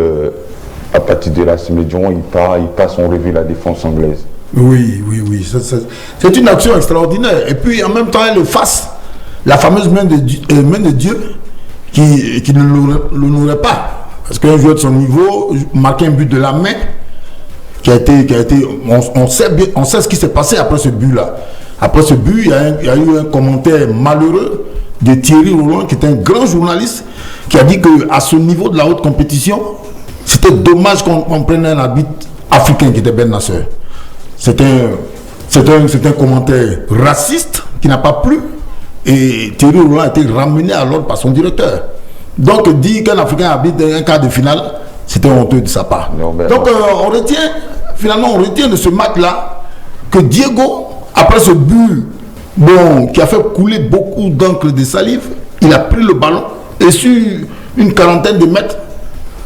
à partir de la Dion, il passe en revue la défense anglaise. Oui. C'est une action extraordinaire. Et puis, en même temps, elle efface la fameuse main de Dieu qui ne l'honorait pas. Parce qu'un joueur de son niveau marquait un but de la main on sait ce qui s'est passé après ce but-là. Après ce but, il y a eu un commentaire malheureux de Thierry Roland, qui est un grand journaliste, qui a dit qu'à ce niveau de la haute compétition, c'était dommage qu'on prenne un arbitre africain qui était Ben Nasser. C'est un commentaire raciste qui n'a pas plu, et Thierry Roland a été ramené à l'ordre par son directeur. Donc dire qu'un Africain arbitre un quart de finale, c'était honteux de sa part. Donc on retient de ce match-là que Diego, après ce but qui a fait couler beaucoup d'encre de salive, il a pris le ballon et sur une quarantaine de mètres,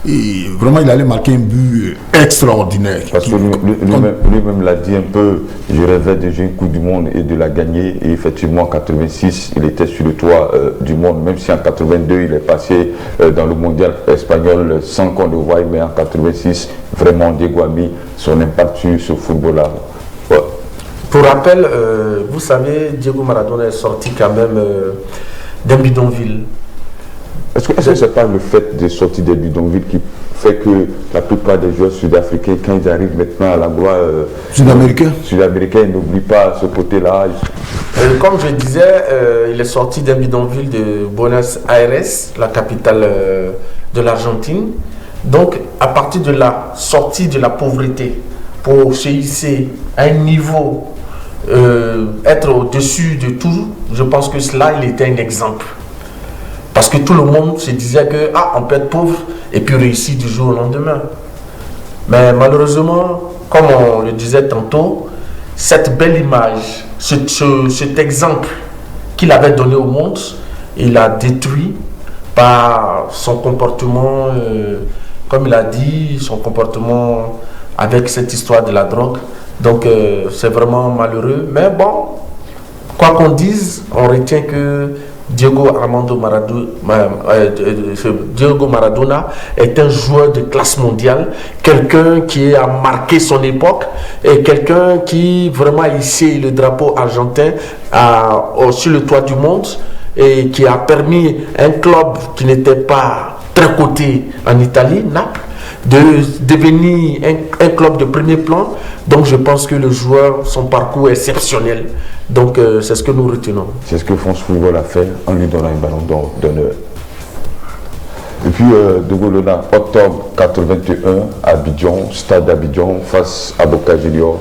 et vraiment il allait marquer un but extraordinaire. Parce que lui-même l'a dit un peu, je rêvais de jouer une Coupe du Monde et de la gagner. Et effectivement en 86, il était sur le toit du monde, même si en 82 il est passé dans le mondial espagnol sans qu'on le voie, mais en 86, vraiment Diego a mis son impact sur ce football-là. Ouais. Pour rappel, vous savez, Diego Maradona est sorti quand même d'un bidonville. Est-ce que ce n'est pas le fait de sortir des bidonvilles qui fait que la plupart des joueurs sud-africains, quand ils arrivent maintenant à la gloire sud-américain, ils n'oublient pas ce côté-là? Comme je disais, il est sorti d'un bidonville de Buenos Aires, la capitale de l'Argentine. Donc, à partir de la sortie de la pauvreté, pour se hisser à un niveau, être au-dessus de tout, je pense que cela, il était un exemple. Parce que tout le monde se disait que on peut être pauvre et puis réussir du jour au lendemain. Mais malheureusement, comme on le disait tantôt, cette belle image, cet exemple qu'il avait donné au monde, il l'a détruit par son comportement, comme il a dit, son comportement avec cette histoire de la drogue. Donc c'est vraiment malheureux. Mais bon, quoi qu'on dise, on retient que Diego Maradona est un joueur de classe mondiale, quelqu'un qui a marqué son époque et quelqu'un qui vraiment a hissé le drapeau argentin sur le toit du monde et qui a permis à un club qui n'était pas très coté en Italie, Naples, de devenir un club de premier plan. Donc je pense que le joueur, son parcours est exceptionnel. Donc c'est ce que nous retenons. C'est ce que France Football a fait en lui donnant un ballon d'or d'honneur. Et puis de Golona, octobre 81, Abidjan, stade d'Abidjan, face à Boca Juniors.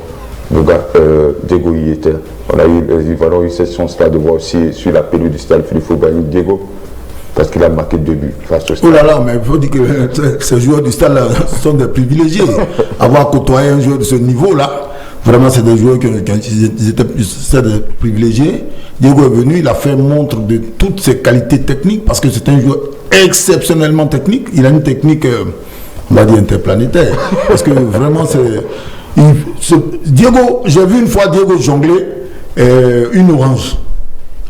Diego y était. On a eu cette chance-là de voir aussi sur la pelouse du stade Philippe Aubagne Diego, parce qu'il a marqué 2 buts face au stade. Oh là là, mais il faut dire que ces joueurs du stade là sont des privilégiés. Avoir côtoyé un joueur de ce niveau-là, vraiment c'est des joueurs qui étaient des privilégiés. Diego est venu, il a fait montre de toutes ses qualités techniques, parce que c'est un joueur exceptionnellement technique. Il a une technique, on va dire, interplanétaire. Parce que vraiment Diego, j'ai vu une fois Diego jongler une orange.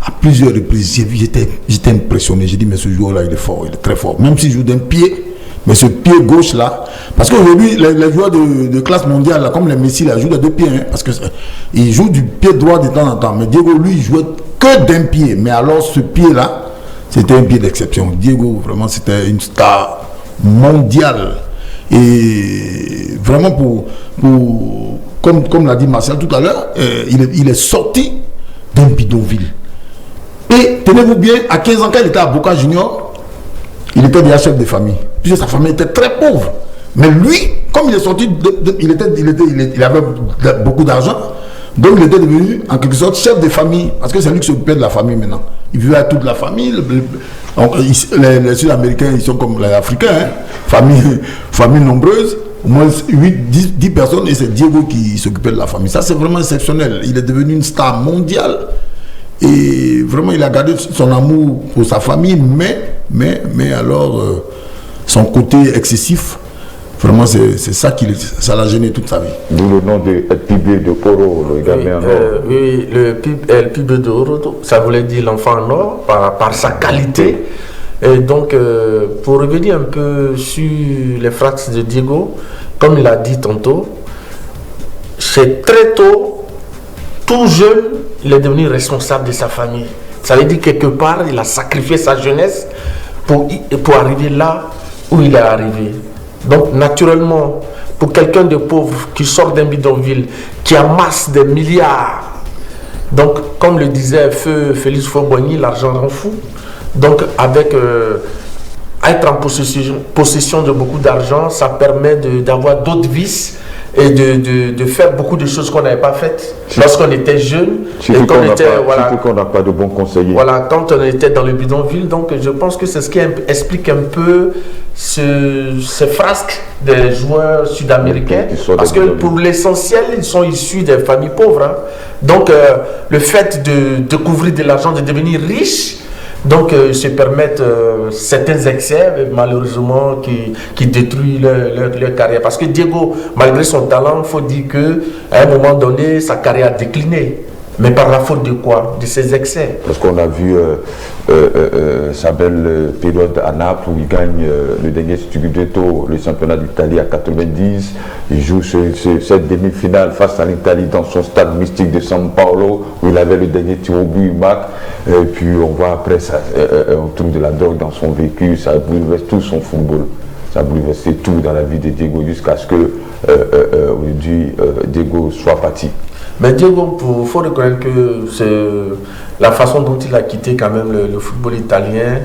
À plusieurs reprises, j'étais impressionné. J'ai dit, mais ce joueur-là, il est fort, il est très fort. Même s'il joue d'un pied, mais ce pied gauche-là, parce qu'aujourd'hui, les joueurs de classe mondiale, là, comme les Messi, là, jouent de 2 pieds, hein, parce qu'ils jouent du pied droit de temps en temps. Mais Diego, lui, il jouait que d'un pied. Mais alors, ce pied-là, c'était un pied d'exception. Diego, vraiment, c'était une star mondiale. Et vraiment, comme l'a dit Martial tout à l'heure, il est sorti d'un bidonville. Et tenez-vous bien, à 15 ans, quand il était à Boca Juniors, il était déjà chef de famille. Puisque sa famille était très pauvre. Mais lui, comme il est sorti, il avait beaucoup d'argent, donc il était devenu en quelque sorte chef de famille. Parce que c'est lui qui s'occupait de la famille maintenant. Il vivait à toute la famille. Les Sud-Américains, ils sont comme les Africains, hein. Famille nombreuse. Au moins 10 personnes, et c'est Diego qui s'occupait de la famille. Ça, c'est vraiment exceptionnel. Il est devenu une star mondiale. Et vraiment, il a gardé son amour pour sa famille, mais alors, son côté excessif, vraiment, c'est ça ça l'a gêné toute sa vie. D'où le nom de El Pibe de Oro, le gamin en or. Oui, El Pibe de Oro, ça voulait dire l'enfant en or, par sa qualité. Et donc, pour revenir un peu sur les phrases de Diego, comme il a dit tantôt, c'est très tôt, tout jeune, il est devenu responsable de sa famille. Ça veut dire quelque part, il a sacrifié sa jeunesse pour arriver là où il est arrivé. Donc naturellement, pour quelqu'un de pauvre qui sort d'un bidonville, qui amasse des milliards, donc comme le disait Feu Félix Houphouët-Boigny, l'argent rend fou. Donc avec être en possession de beaucoup d'argent, ça permet d'avoir d'autres vices et de faire beaucoup de choses qu'on n'avait pas faites lorsqu'on était jeune. Surtout qu'on n'a pas de bons conseillers. Voilà, quand on était dans le bidonville. Donc je pense que c'est ce qui explique un peu ces frasques des joueurs sud-américains. Parce que pour l'essentiel, ils sont issus des familles pauvres. Hein. Donc le fait de découvrir de l'argent, de devenir riche, donc se permettent certains excès malheureusement qui détruisent leur carrière. Parce que Diego, malgré son talent, il faut dire qu'à un moment donné, sa carrière a décliné. Mais par la faute de quoi? De ses excès. Parce qu'on a vu sa belle période à Naples où il gagne le dernier Scudetto, le championnat d'Italie à 90. Il joue cette demi-finale face à l'Italie dans son stade mystique de São Paulo où il avait le dernier tir au but, Mac. Et puis on voit après ça, on trouve de la drogue dans son vécu, ça bouleverse tout son football. Ça a bouleversé tout dans la vie de Diego jusqu'à ce que aujourd'hui Diego soit parti. Mais Diego, il faut reconnaître que c'est la façon dont il a quitté quand même le football italien.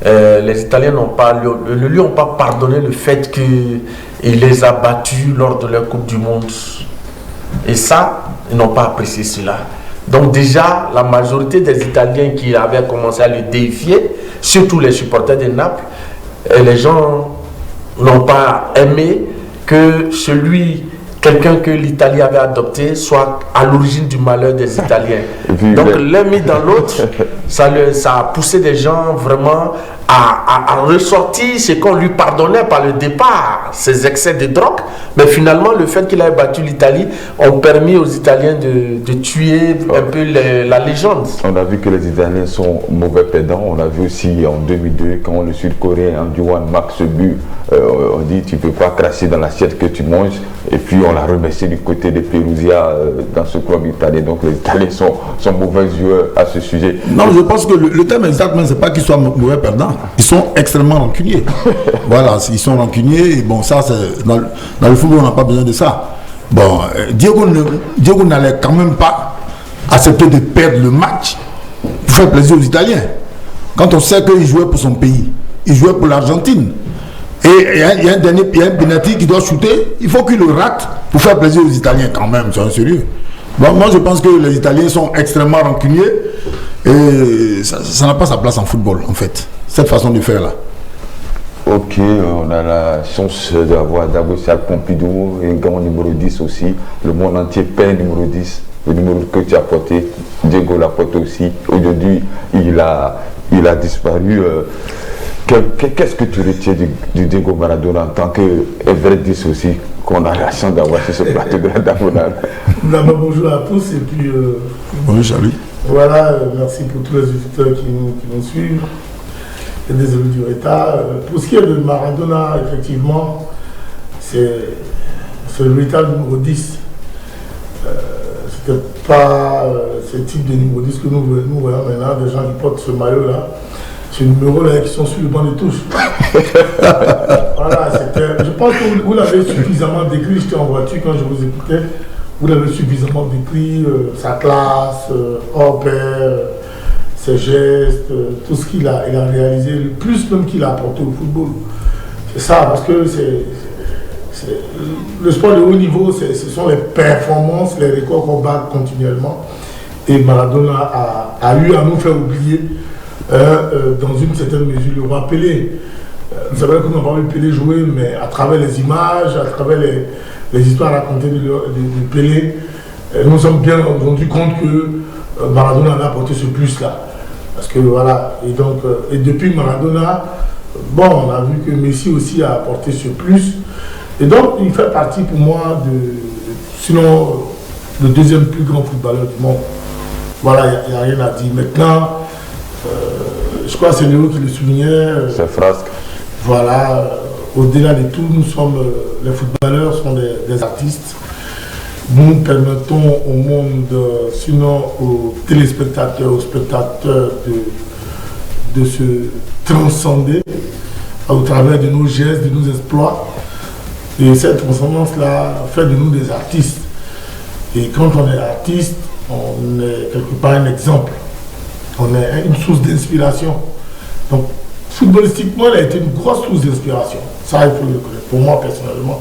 Les Italiens ne lui ont pas pardonné le fait qu'il les a battus lors de leur Coupe du Monde. Et ça, ils n'ont pas apprécié cela. Donc déjà, la majorité des Italiens qui avaient commencé à le défier, surtout les supporters de Naples, les gens n'ont pas aimé que quelqu'un que l'Italie avait adopté soit à l'origine du malheur des Italiens. Donc l'un mis dans l'autre, ça a poussé des gens vraiment à ressortir ce qu'on lui pardonnait par le départ, ses excès de drogue. Mais finalement, le fait qu'il ait battu l'Italie a permis aux Italiens de tuer un peu la légende. On a vu que les Italiens sont mauvais perdants. On a vu aussi en 2002, quand le Sud-Coréen Anduan marque ce but, on dit tu ne peux pas cracher dans l'assiette que tu manges. Et puis on l'a remercié du côté de Perugia dans ce club italien. Donc les Italiens sont mauvais joueurs à ce sujet. Non, je pense que le terme exact, c'est pas qu'ils soient mauvais perdants. Ils sont extrêmement rancuniers. Voilà, ils sont rancuniers. Et bon, ça, dans le football, on n'a pas besoin de ça. Bon, Diego n'allait quand même pas accepter de perdre le match pour faire plaisir aux Italiens. Quand on sait qu'il jouait pour son pays, il jouait pour l'Argentine. Et il y a un penalty qui doit shooter, il faut qu'il le rate pour faire plaisir aux Italiens quand même, c'est un sérieux. Bon, moi je pense que les Italiens sont extrêmement rancuniers et ça n'a pas sa place en football en fait, cette façon de faire là. Ok, on a la chance d'avoir Dagocha Pompidou, un grand numéro 10 aussi, le monde entier peint numéro 10, le numéro que tu as porté, Diego l'a porté aussi, aujourd'hui il a disparu. Qu'est-ce que tu retiens du Diego Maradona en tant que vrai 10 aussi, qu'on a la chance d'avoir sur ce plateau de la Dagonale? Bonjour à tous et puis bonjour, salut. Voilà, merci pour tous les auditeurs qui nous suivent. Et désolé du retard. Pour ce qui est de Maradona, effectivement, c'est le véritable numéro 10. C'était pas ce type de numéro 10 que nous voyons maintenant, des gens qui portent ce maillot-là. Ce numéro-là qui sont sur le banc de touche. Voilà, je pense que vous l'avez suffisamment décrit, j'étais en voiture quand je vous écoutais, vous l'avez suffisamment décrit, sa classe, hors pair, ses gestes, tout ce qu'il a réalisé, le plus même qu'il a apporté au football. C'est ça, parce que le sport de haut niveau, ce sont les performances, les records qu'on bat continuellement. Et Maradona a eu à nous faire oublier dans une certaine mesure le roi Pelé. Vous savez qu'on n'a pas vu Pelé jouer, mais à travers les images, à travers les histoires racontées de Pelé, nous nous sommes bien rendus compte que Maradona avait apporté ce plus-là. Parce que voilà, et depuis Maradona, bon, on a vu que Messi aussi a apporté ce plus. Et donc, il fait partie pour moi sinon, le deuxième plus grand footballeur du monde. Voilà, il n'y a rien à dire. Maintenant, je crois que c'est Léo qui le soulignait. C'est Frasque. Voilà, au-delà de tout, nous sommes, les footballeurs sont des artistes. Nous permettons au monde, sinon aux téléspectateurs, aux spectateurs de se transcender au travers de nos gestes, de nos exploits. Et cette transcendance-là fait de nous des artistes. Et quand on est artiste, on est quelque part un exemple. On est une source d'inspiration. Donc, footballistiquement, elle a été une grosse source d'inspiration. Ça, il faut le reconnaître. Pour moi, personnellement,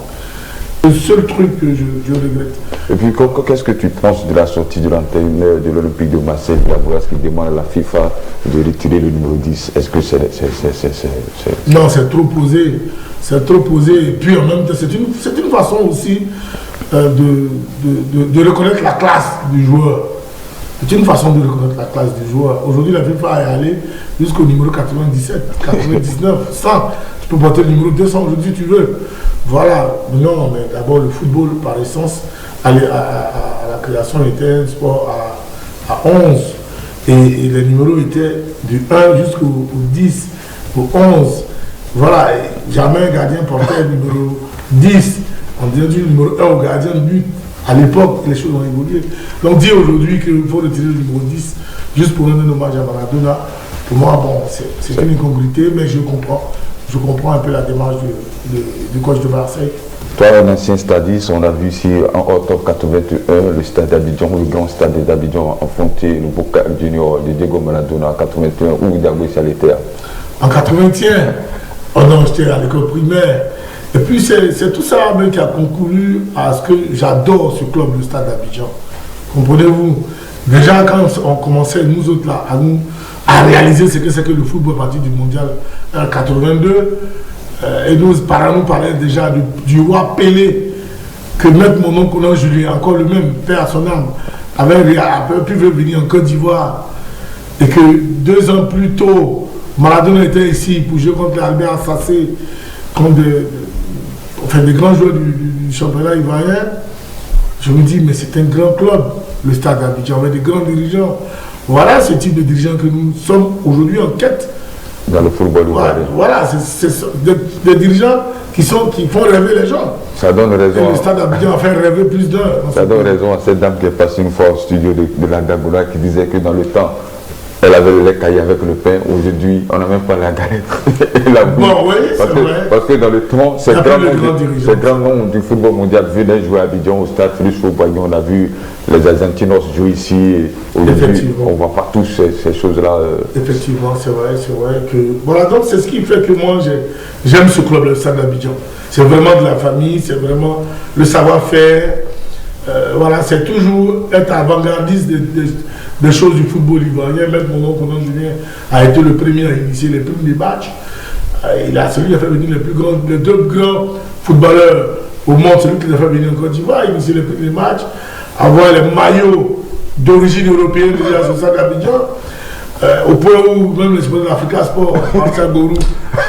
le seul truc que je regrette. Et puis, qu'est-ce que tu penses de la sortie de l'entraîneur de l'Olympique de Marseille, qui demande à la FIFA de retirer le numéro 10? Est-ce que c'est... Non, c'est trop posé. C'est trop posé. Et puis, en même temps, c'est une façon aussi de reconnaître la classe du joueur. C'est une façon de reconnaître la classe du joueur. Aujourd'hui, la FIFA est allée jusqu'au numéro 97, 99, 100. Tu peux porter le numéro 200 aujourd'hui si tu veux. Voilà. Non, mais d'abord, le football, par essence, à la création était un sport à 11. Et les numéros étaient du 1 jusqu'au 10, au 11. Voilà. Et jamais un gardien portait le numéro 10. On dirait du numéro 1 au gardien de but. À l'époque, les choses ont évolué. Donc dire aujourd'hui qu'il faut retirer le numéro 10 juste pour rendre un hommage à Maradona, pour moi, bon, c'est une incongruité, mais je comprends un peu la démarche du coach de Marseille. Toi, un ancien stadiste, on a vu ici en octobre 81, le stade d'Abidjan, le grand stade d'Abidjan, affronter le Boca Junior de Diego Maradona en 81, où Diago était. En 81, oh non, j'étais à l'école primaire. Et puis c'est tout ça même qui a concouru à ce que j'adore ce club, le stade d'Abidjan. Comprenez-vous? Déjà quand on commençait, nous autres là, à réaliser ce que c'est que le football à partir du mondial en 82, et nos parents nous parlaient déjà du roi Pelé, que même mon oncle Julien, encore le même, père à son âme, avait pu venir en Côte d'Ivoire. Et que 2 ans plus tôt, Maradona était ici pour jouer contre l'Albert Assassé, contre des grands joueurs du championnat ivoirien. Je me dis, mais c'est un grand club, le stade d'Abidjan, avec des grands dirigeants. Voilà ce type de dirigeants que nous sommes aujourd'hui en quête. Dans le football ivoirien. Voilà, c'est des dirigeants qui font rêver les gens. Ça donne raison. Et le stade d'Abidjan a fait rêver plus d'un. Ça donne raison à cette dame qui est passée une fois au studio de la Dagoula qui disait que dans le temps, elle avait le lait caillé avec le pain. Aujourd'hui, on n'a même pas la galette. Bon, oui, c'est vrai. Parce que dans le temps, ces grands noms du football mondial venaient jouer à Abidjan au stade Félix Houphouët-Boigny. On a vu les Argentinos jouer ici. Aujourd'hui, on ne voit pas tous ces choses-là. Effectivement, c'est vrai que... Voilà, donc c'est ce qui fait que moi, j'aime ce club, le stade d'Abidjan. C'est vraiment de la famille, c'est vraiment le savoir-faire. Voilà, c'est toujours être avant-gardiste des choses du football ivoirien. Même mon oncle Julien a été le premier à initier les premiers matchs. Il a celui qui a fait venir les 2 grands footballeurs au monde, celui qui les a fait venir en Côte d'Ivoire, initier les premiers matchs, avoir les maillots d'origine européenne de l'association d'Abidjan. Au point où même les sports d'Africa Sport, Marcel Gourou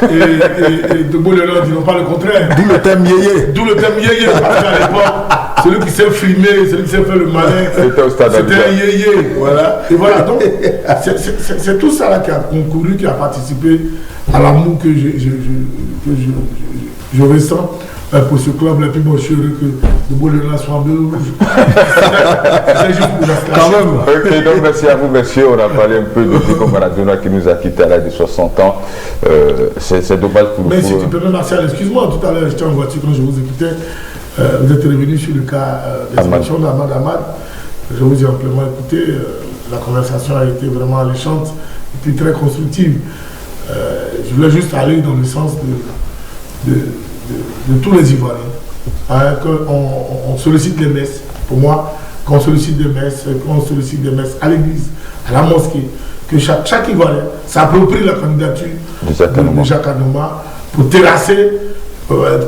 et de Gaulle ils n'ont pas le contraire. D'où le thème yéyé. D'où le thème yéyé, parce qu'à l'époque, celui qui s'est filmé, celui qui s'est fait le malin, c'était un yéyé. Voilà. Et voilà, donc c'est tout ça là qui a concouru, qui a participé à l'amour que je ressens pour ce club. Et puis moi je suis heureux que de Gaulle soit en bleu rouge. C'est juste pour la quand même. Ok, donc merci à vous, messieurs. On a parlé un peu de Diego Maradona qui nous a quittés à l'âge de 60 ans. C'est dommage pour nous. Mais si tu peux même, Martial, excuse-moi, tout à l'heure j'étais en voiture quand je vous écoutais. Vous êtes revenu sur le cas des élections d'Ahmad Ahmad. Je vous ai amplement écouté. La conversation a été vraiment alléchante et puis très constructive. Je voulais juste aller dans le sens de tous les Ivoiriens. Hein, qu'on sollicite les messes. Pour moi, qu'on sollicite des messes à l'église, à la mosquée, que chaque Ivoirien s'approprie la candidature de Jacques Anouma pour terrasser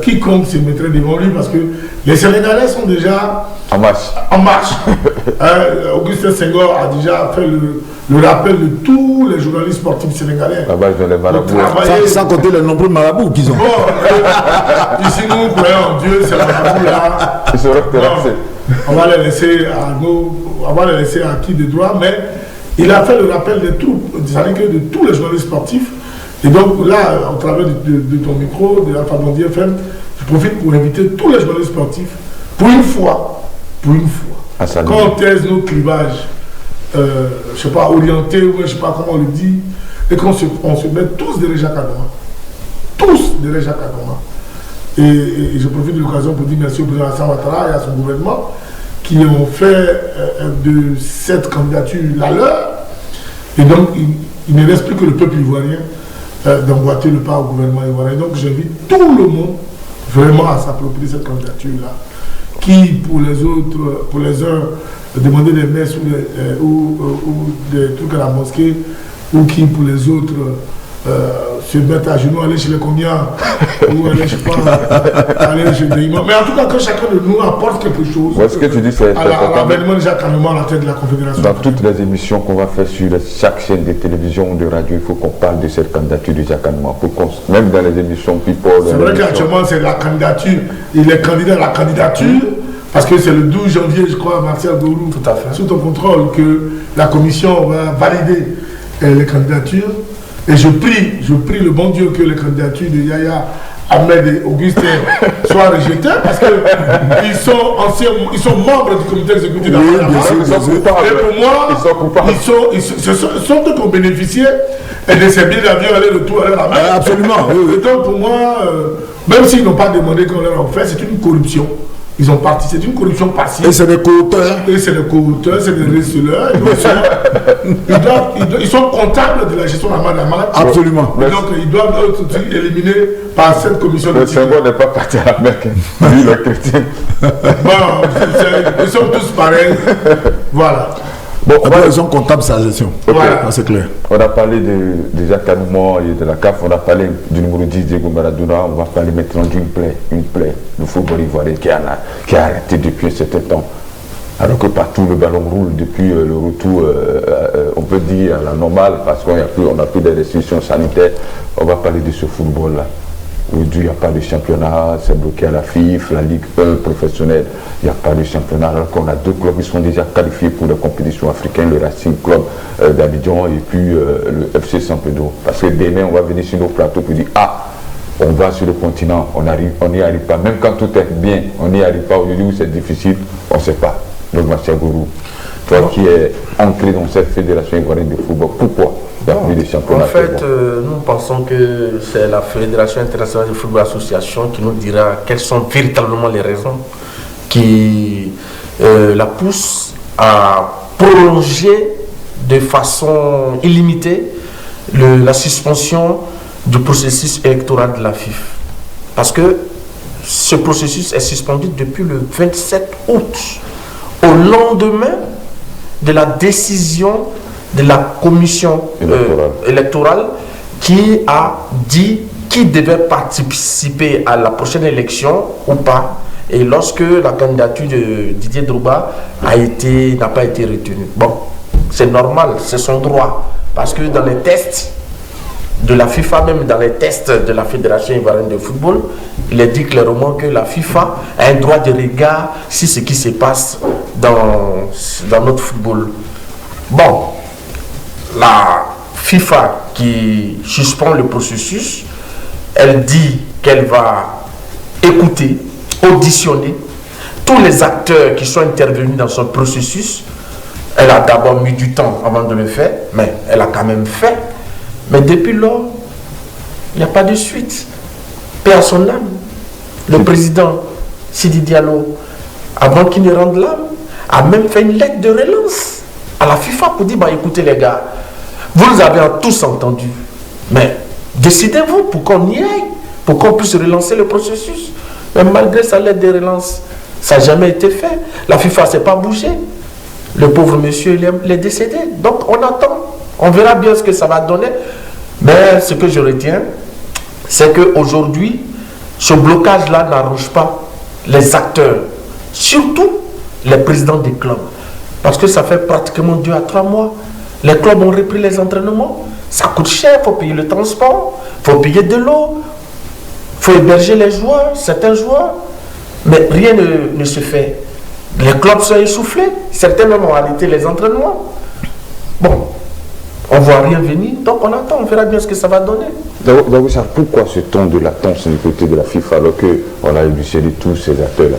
quiconque se mettrait devant lui, parce que les Sénégalais sont déjà en marche. Augustin Senghor a déjà fait le rappel de tous les journalistes sportifs sénégalais. Sans compter les nombreux marabouts qu'ils ont. Bon, ici nous croyons en Dieu, c'est marabout là. On va les laisser à qui de droit, mais il a fait le rappel de tous les journalistes sportifs. Et donc là, au travers de ton micro, de la Fabondi FM, je profite pour inviter tous les journalistes sportifs, pour une fois, quand on taise nos clivages, je ne sais pas, orientés, ou je ne sais pas comment on le dit, et qu'on se met tous derrière Jacques Anouma. Tous. tous derrière Jacques Agoma. Et je profite de l'occasion pour dire merci au président Alassane Ouattara et à son gouvernement qui ont fait de cette candidature la leur. Et donc, il ne reste plus que le peuple ivoirien d'emboîter le pas au gouvernement ivoirien. Donc, j'invite tout le monde vraiment à s'approprier cette candidature-là. Qui, pour les autres, pour les uns, demander des messes ou des trucs à la mosquée, ou qui, pour les autres, se mettre à genoux, aller chez les combien, ou aller, je sais pas, aller chez des imams. Mais en tout cas, que chacun de nous apporte quelque chose. Ce que tu dis, c'est à l'avènement de Jacques Agoma à la tête de la Confédération. Dans toutes les émissions qu'on va faire sur chaque chaîne de télévision ou de radio, il faut qu'on parle de cette candidature de Jacques Agoma. Même dans les émissions People. C'est vrai qu'actuellement, c'est la candidature. Il est candidat à la candidature. Parce que c'est le 12 janvier, je crois, Martial Gourou, sous ton contrôle, que la commission va valider les candidatures. Et je prie le bon Dieu que les candidatures de Yaya, Ahmed et Augustin soient rejetées parce qu'ils sont membres du comité exécutif. Oui, bien sûr, ils sont coupables. Et pour moi, ils sont eux qui ont bénéficié de ces billets d'avion aller-retour à la mer. Absolument. Et donc pour moi, même s'ils n'ont pas demandé qu'on leur en fait, c'est une corruption. Ils ont parti, c'est une corruption partielle. Et c'est des co-auteurs. Et c'est des co-auteurs, c'est des receleurs. Ils sont comptables de la gestion de la Madamad. Absolument. Et donc ils doivent être éliminés par cette commission de Le Senghor n'est pas parti à la Mecque. Lui, le chrétien. Bon, ils sont tous pareils. Voilà. Bon, ils sont comptables de sa gestion. Voilà. C'est clair. On a parlé de Jacques Agoma et de la CAF, on a parlé du numéro 10 Diego Maradona, on va parler maintenant d'une plaie, le football ivoirien qui a arrêté depuis un certain temps. Alors que partout le ballon roule depuis le retour, on peut dire à la normale, parce qu'on n'a plus de restrictions sanitaires. On va parler de ce football-là. Aujourd'hui, il n'y a pas de championnat, c'est bloqué à la FIFA, la Ligue 1 professionnelle, il n'y a pas de championnat, alors qu'on a deux clubs qui sont déjà qualifiés pour les compétitions africaines, le Racing Club d'Abidjan et puis le FC Sampdoria. Parce que demain, on va venir sur nos plateaux pour dire, on va sur le continent, on n'y arrive pas. Même quand tout est bien, on n'y arrive pas. Aujourd'hui où c'est difficile, on ne sait pas. Donc, Martial Gourou, toi qui es ancré dans cette fédération ivoirienne de football, pourquoi il n'y a plus de championnat? En fait, nous pensons que c'est la Fédération internationale de football association qui nous dira quelles sont véritablement les raisons qui la poussent à prolonger de façon illimitée la suspension du processus électoral de la FIFA. Parce que ce processus est suspendu depuis le 27 août, au lendemain de la décision de la commission électorale qui a dit qui devait participer à la prochaine élection ou pas. Et lorsque la candidature de Didier Drogba n'a pas été retenue. Bon, c'est normal, c'est son droit. Parce que dans les tests de la FIFA, même dans les tests de la Fédération ivoirienne de football, il est dit clairement que la FIFA a un droit de regard sur ce qui se passe dans notre football. Bon, la FIFA qui suspend le processus, elle dit qu'elle va écouter, auditionner tous les acteurs qui sont intervenus dans son processus. Elle a d'abord mis du temps avant de le faire, mais elle a quand même fait. Mais depuis lors, il n'y a pas de suite. Paix à son âme. Le président Sidi Diallo, avant qu'il ne rende l'âme, a même fait une lettre de relance à la FIFA pour dire, écoutez les gars, vous avez tous entendu, mais décidez-vous pour qu'on y aille, pour qu'on puisse relancer le processus. Mais malgré sa lettre de relance, ça n'a jamais été fait. La FIFA ne s'est pas bougée. Le pauvre monsieur, il est décédé. Donc on attend. On verra bien ce que ça va donner. Mais ce que je retiens, c'est qu'aujourd'hui, ce blocage-là n'arrange pas les acteurs, surtout les présidents des clubs. Parce que ça fait pratiquement 2 à 3 mois. Les clubs ont repris les entraînements. Ça coûte cher, il faut payer le transport, il faut payer de l'eau, il faut héberger les joueurs, certains joueurs. Mais rien ne se fait. Les clubs sont essoufflés. Certains même ont arrêté les entraînements. Bon, on ne voit rien venir, donc on attend, on verra bien ce que ça va donner. Daouchar, pourquoi ce ton de latence du côté de la FIFA alors qu'on a élucidé tous ces acteurs-là?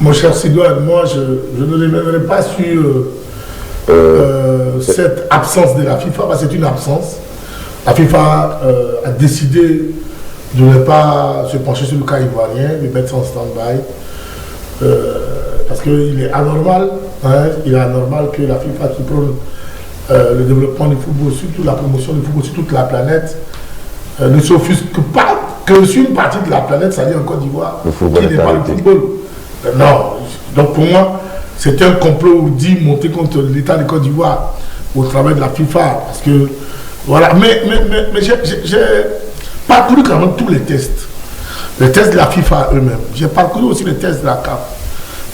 Mon cher Sidoine, moi je ne reviendrai pas sur cette absence de la FIFA, parce que c'est une absence. La FIFA a décidé de ne pas se pencher sur le cas ivoirien, de mettre ça en stand-by. Parce qu'il est anormal, il est anormal que la FIFA qui prône le développement du football, surtout la promotion du football sur toute la planète, ne s'offusque pas que sur une partie de la planète, c'est-à-dire en Côte d'Ivoire, qui n'est pas le football. Non, donc pour moi, c'est un complot dit monté contre l'État de Côte d'Ivoire au travers de la FIFA. Parce que, voilà, mais j'ai parcouru quand même tous les tests de la FIFA eux-mêmes. J'ai parcouru aussi les tests de la CAF.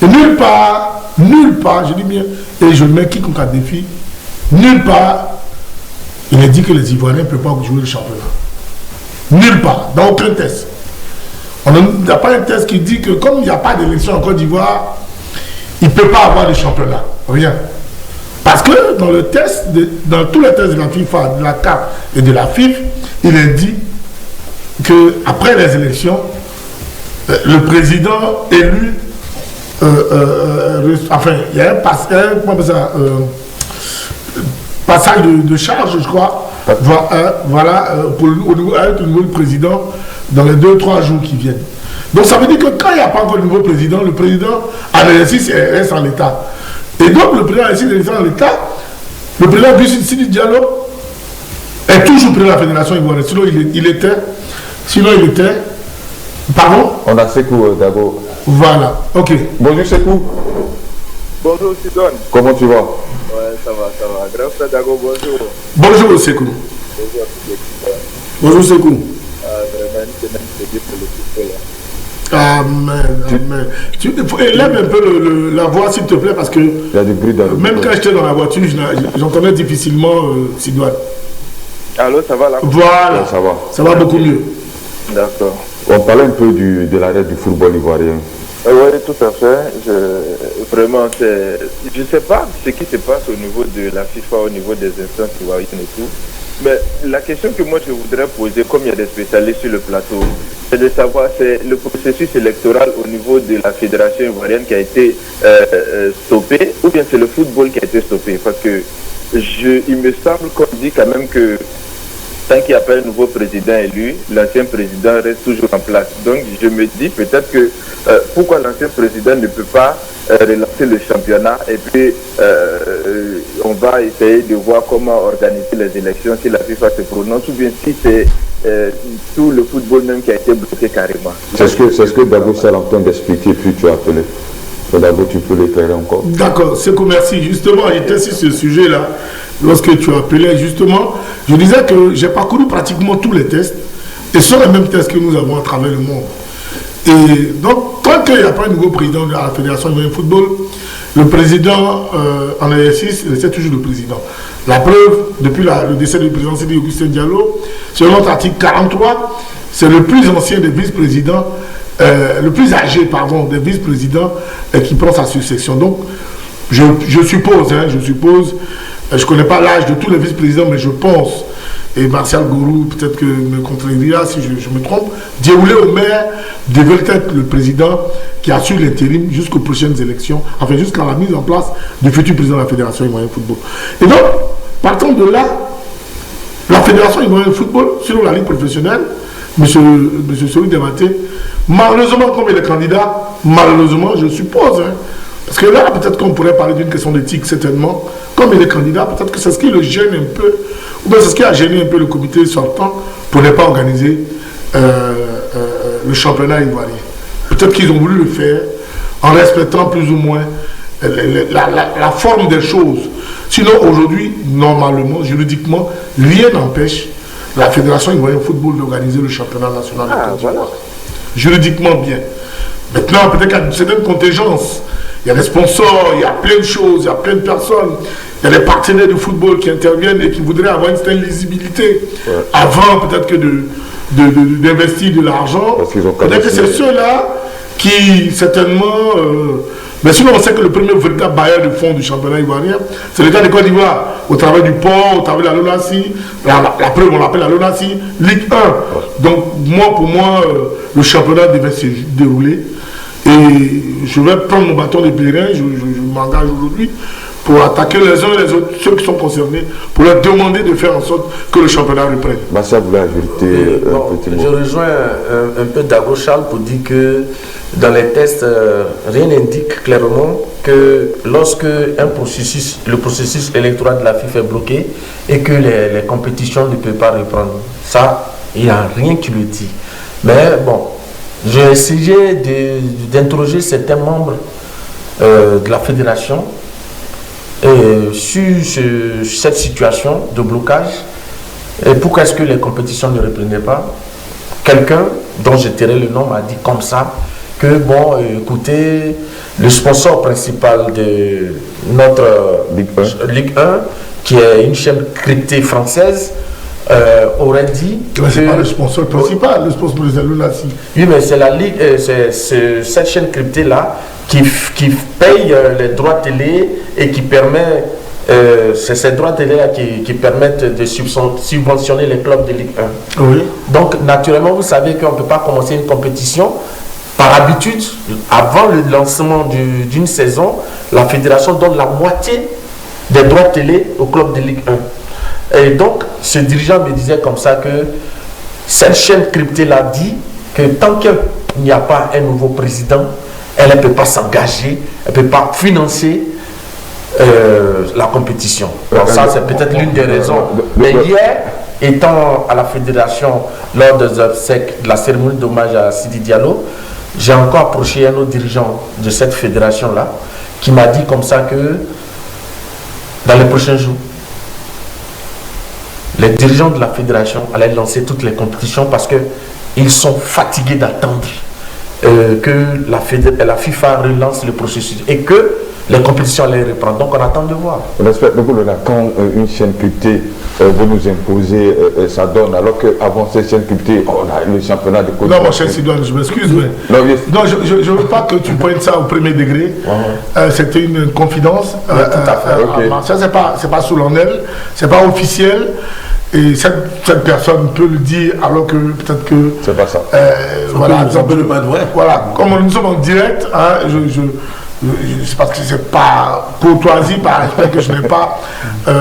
Et nulle part, je dis bien, et je mets quiconque à défi, nulle part, il est dit que les Ivoiriens ne peuvent pas jouer le championnat. Nulle part, dans aucun test. Il n'y a pas un test qui dit que comme il n'y a pas d'élection en Côte d'Ivoire, il ne peut pas avoir de championnat. Rien. Parce que dans dans tous les tests de la FIFA, de la CAF et de la FIF, il est dit qu'après les élections, le président élu, enfin, il y a un passage de charge, je crois, voilà, au nouveau président dans les 2-3 jours qui viennent. Donc ça veut dire que quand il n'y a pas encore de nouveau président, le président en exercice reste en l'état. Et donc le président en exercice reste en l'état, le président Sidi Diallo est toujours président de la Fédération ivoirienne. Sinon il était. Pardon? On a Sekou Dago. Voilà, ok. Bonjour Sekou. Bonjour Sidon. Comment tu vas? Ouais, ça va. Grand frère Dago, bonjour. Bonjour Sekou. Bonjour Sekou. Vraiment, une semaine c'est bien pour le football. Amen. Tu élève un peu la voix s'il te plaît parce que il y a du bruit dans même quand j'étais dans la voiture, j'entendais difficilement Sidoine. Allô, ça va là? Voilà, ça va beaucoup mieux. D'accord. On parlait un peu de l'arrêt du football ivoirien. Oui, tout à fait. Vraiment, je ne sais pas ce qui se passe au niveau de la FIFA, au niveau des instances ivoiriennes et tout. Mais la question que moi je voudrais poser, comme il y a des spécialistes sur le plateau, c'est de savoir, c'est le processus électoral au niveau de la fédération ivoirienne qui a été stoppé, ou bien c'est le football qui a été stoppé. Parce que il me semble qu'on dit quand même que tant qu'il n'y a pas un nouveau président élu, l'ancien président reste toujours en place. Donc je me dis peut-être que pourquoi l'ancien président ne peut pas relancer le championnat et puis on va essayer de voir comment organiser les élections si la FIFA se prononce ou bien si c'est tout le football même qui a été bloqué carrément. C'est ce que Dago est en train d'expliquer puis tu as appelé. Dago, tu peux l'éclairer encore. D'accord, Sekou, merci. Justement, j'étais sur ce sujet-là. Lorsque tu appelais, justement, je disais que j'ai parcouru pratiquement tous les tests et ce sont les mêmes tests que nous avons à travers le monde. Et donc, tant qu'il n'y a pas un nouveau président de la Fédération ivoirienne de football, le président en exercice reste toujours le président. La preuve, depuis le décès du président Sidi Augustin Diallo, selon l'article 43, c'est le plus ancien des vice-présidents, le plus âgé, pardon, des vice-présidents qui prend sa succession. Donc, je suppose, je ne connais pas l'âge de tous les vice-présidents, mais je pense, et Martial Gourou peut-être que me contredira si je me trompe, Diaoulé Omer devait être le président qui assure l'intérim jusqu'aux prochaines élections, enfin jusqu'à la mise en place du futur président de la Fédération ivoirienne de football. Et donc, partant de là, la Fédération ivoirienne de football, selon la ligue professionnelle, M. Souri Dematé, malheureusement, comme il est candidat, malheureusement, je suppose, parce que là, peut-être qu'on pourrait parler d'une question d'éthique, certainement. Comme il est candidat, peut-être que c'est ce qui le gêne un peu, ou bien c'est ce qui a gêné un peu le comité sortant pour ne pas organiser le championnat ivoirien. Peut-être qu'ils ont voulu le faire en respectant plus ou moins la forme des choses. Sinon, aujourd'hui, normalement, juridiquement, rien n'empêche la Fédération ivoirienne de football d'organiser le championnat national de Côte d'Ivoire. Juridiquement bien. Maintenant, peut-être qu'il y a une certaine contingence. Il y a des sponsors, il y a plein de choses, il y a plein de personnes. Il y a des partenaires de football qui interviennent et qui voudraient avoir une certaine lisibilité avant peut-être que d'investir de l'argent. Peut-être que c'est ceux-là qui, certainement... mais sinon, on sait que le premier véritable bailleur de fonds du championnat ivoirien, c'est l'État de Côte d'Ivoire, au travers du port, au travers de la LONASI, la preuve, on l'appelle la LONASI, Ligue 1. Donc, pour moi, le championnat devait se dérouler. Et je vais prendre mon bâton de pèlerin, je m'engage aujourd'hui, pour attaquer les uns et les autres, ceux qui sont concernés, pour leur demander de faire en sorte que le championnat reprenne. Ça voulait ajouter je rejoins un peu Dago Charles pour dire que dans les tests, rien n'indique clairement que lorsque le processus électoral de la FIFA est bloqué et que les compétitions ne peuvent pas reprendre. Ça, il n'y a rien qui le dit. Mais bon, j'ai essayé d'interroger certains membres de la fédération sur cette situation de blocage et pourquoi est-ce que les compétitions ne reprenaient pas. Quelqu'un dont je tairai le nom m'a dit comme ça que bon, écoutez, le sponsor principal de notre Ligue 1, qui est une chaîne cryptée française, aurait dit que c'est pas le sponsor principal, le sponsor de Lunassi. Oui, mais c'est la Ligue, c'est cette chaîne cryptée là qui paye les droits télé et qui permet, c'est ces droits télé là qui permettent de subventionner les clubs de Ligue 1. Oui. Donc naturellement, vous savez qu'on ne peut pas commencer une compétition. Par habitude, avant le lancement d'une saison, la fédération donne la moitié des droits télé au club de Ligue 1. Et donc, ce dirigeant me disait comme ça que cette chaîne cryptée l'a dit que tant qu'il n'y a pas un nouveau président, elle ne peut pas s'engager, elle ne peut pas financer la compétition. Donc ça, c'est peut-être l'une des raisons. Mais hier, étant à la fédération, lors des obsèques de la cérémonie d'hommage à Sidi Diallo, j'ai encore approché un autre dirigeant de cette fédération-là qui m'a dit comme ça que dans les prochains jours, les dirigeants de la fédération allaient lancer toutes les compétitions parce qu'ils sont fatigués d'attendre que la FIFA relance le processus et que les compétitions allaient reprendre. Donc on attend de voir. On espère que quand une chaîne cryptée veut nous imposer sa donne, alors qu'avant cette chaîne cryptée, on a le championnat de Côte d'Ivoire. Non, mon cher Sidoine, je m'excuse, mais non, je ne veux pas que tu pointes ça au premier degré. C'était une confidence. Tout à fait. Okay. Ça, c'est pas sous l'honneur, c'est pas officiel. Et cette personne peut le dire alors que peut-être que... C'est pas ça. Voilà, ça peut ne pas être vrai. Voilà, comme nous sommes en direct, hein, c'est parce que c'est pas courtoisie, par respect que je n'ai pas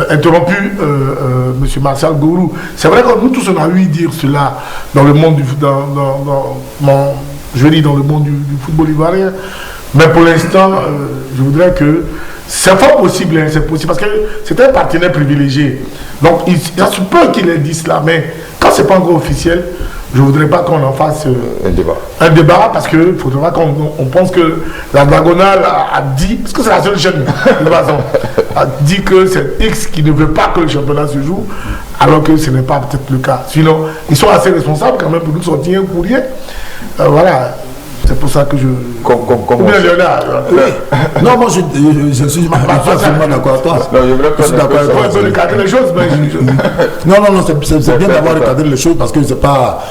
interrompu M. Martial Gourou. C'est vrai que nous tous on a eu dire cela dans le monde dans le monde du football ivoirien. Mais pour l'instant, je voudrais que c'est fort possible, hein, c'est possible parce que c'est un partenaire privilégié. Donc il y a ce peu qu'il ait dit cela, mais quand c'est pas encore officiel, je ne voudrais pas qu'on en fasse un débat parce qu'il ne faudra pas qu'on pense que la Diagonale a dit, parce que c'est la seule chaîne de façon, a dit que c'est X qui ne veut pas que le championnat se joue, alors que ce n'est pas peut-être le cas. Sinon, ils sont assez responsables quand même pour nous sortir un courrier. Voilà. C'est pour ça que je... Non, moi je suis absolument d'accord avec toi. Non, je voulais pas recadrer les choses, mais non, c'est bien d'avoir recadré les choses parce que c'est pas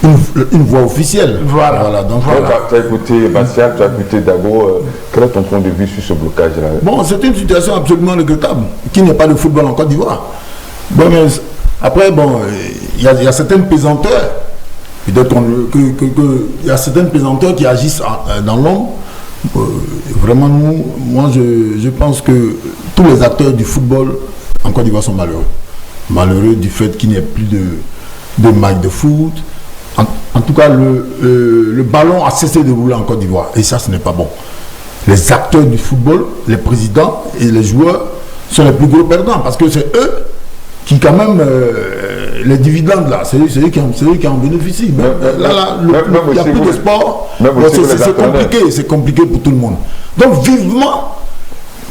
une voix officielle. Voilà. Donc, tu as écouté Bastien, tu as écouté Dago. Quel est ton point de vue sur ce blocage-là? Bon, c'est une situation absolument regrettable, qu'il n'y ait pas de football en Côte d'Ivoire. Bon, mais après, bon, il y a certaines pesanteurs. Peut-être qu'il y a certaines pesanteurs qui agissent dans l'ombre. Vraiment, moi, je pense que tous les acteurs du football en Côte d'Ivoire sont malheureux. Malheureux du fait qu'il n'y ait plus de matchs de foot. En tout cas, le ballon a cessé de rouler en Côte d'Ivoire. Et ça, ce n'est pas bon. Les acteurs du football, les présidents et les joueurs sont les plus gros perdants parce que c'est eux qui quand même les dividendes là, c'est eux qui en bénéficient. Mais là, il n'y a plus de sport. C'est compliqué pour tout le monde. Donc vivement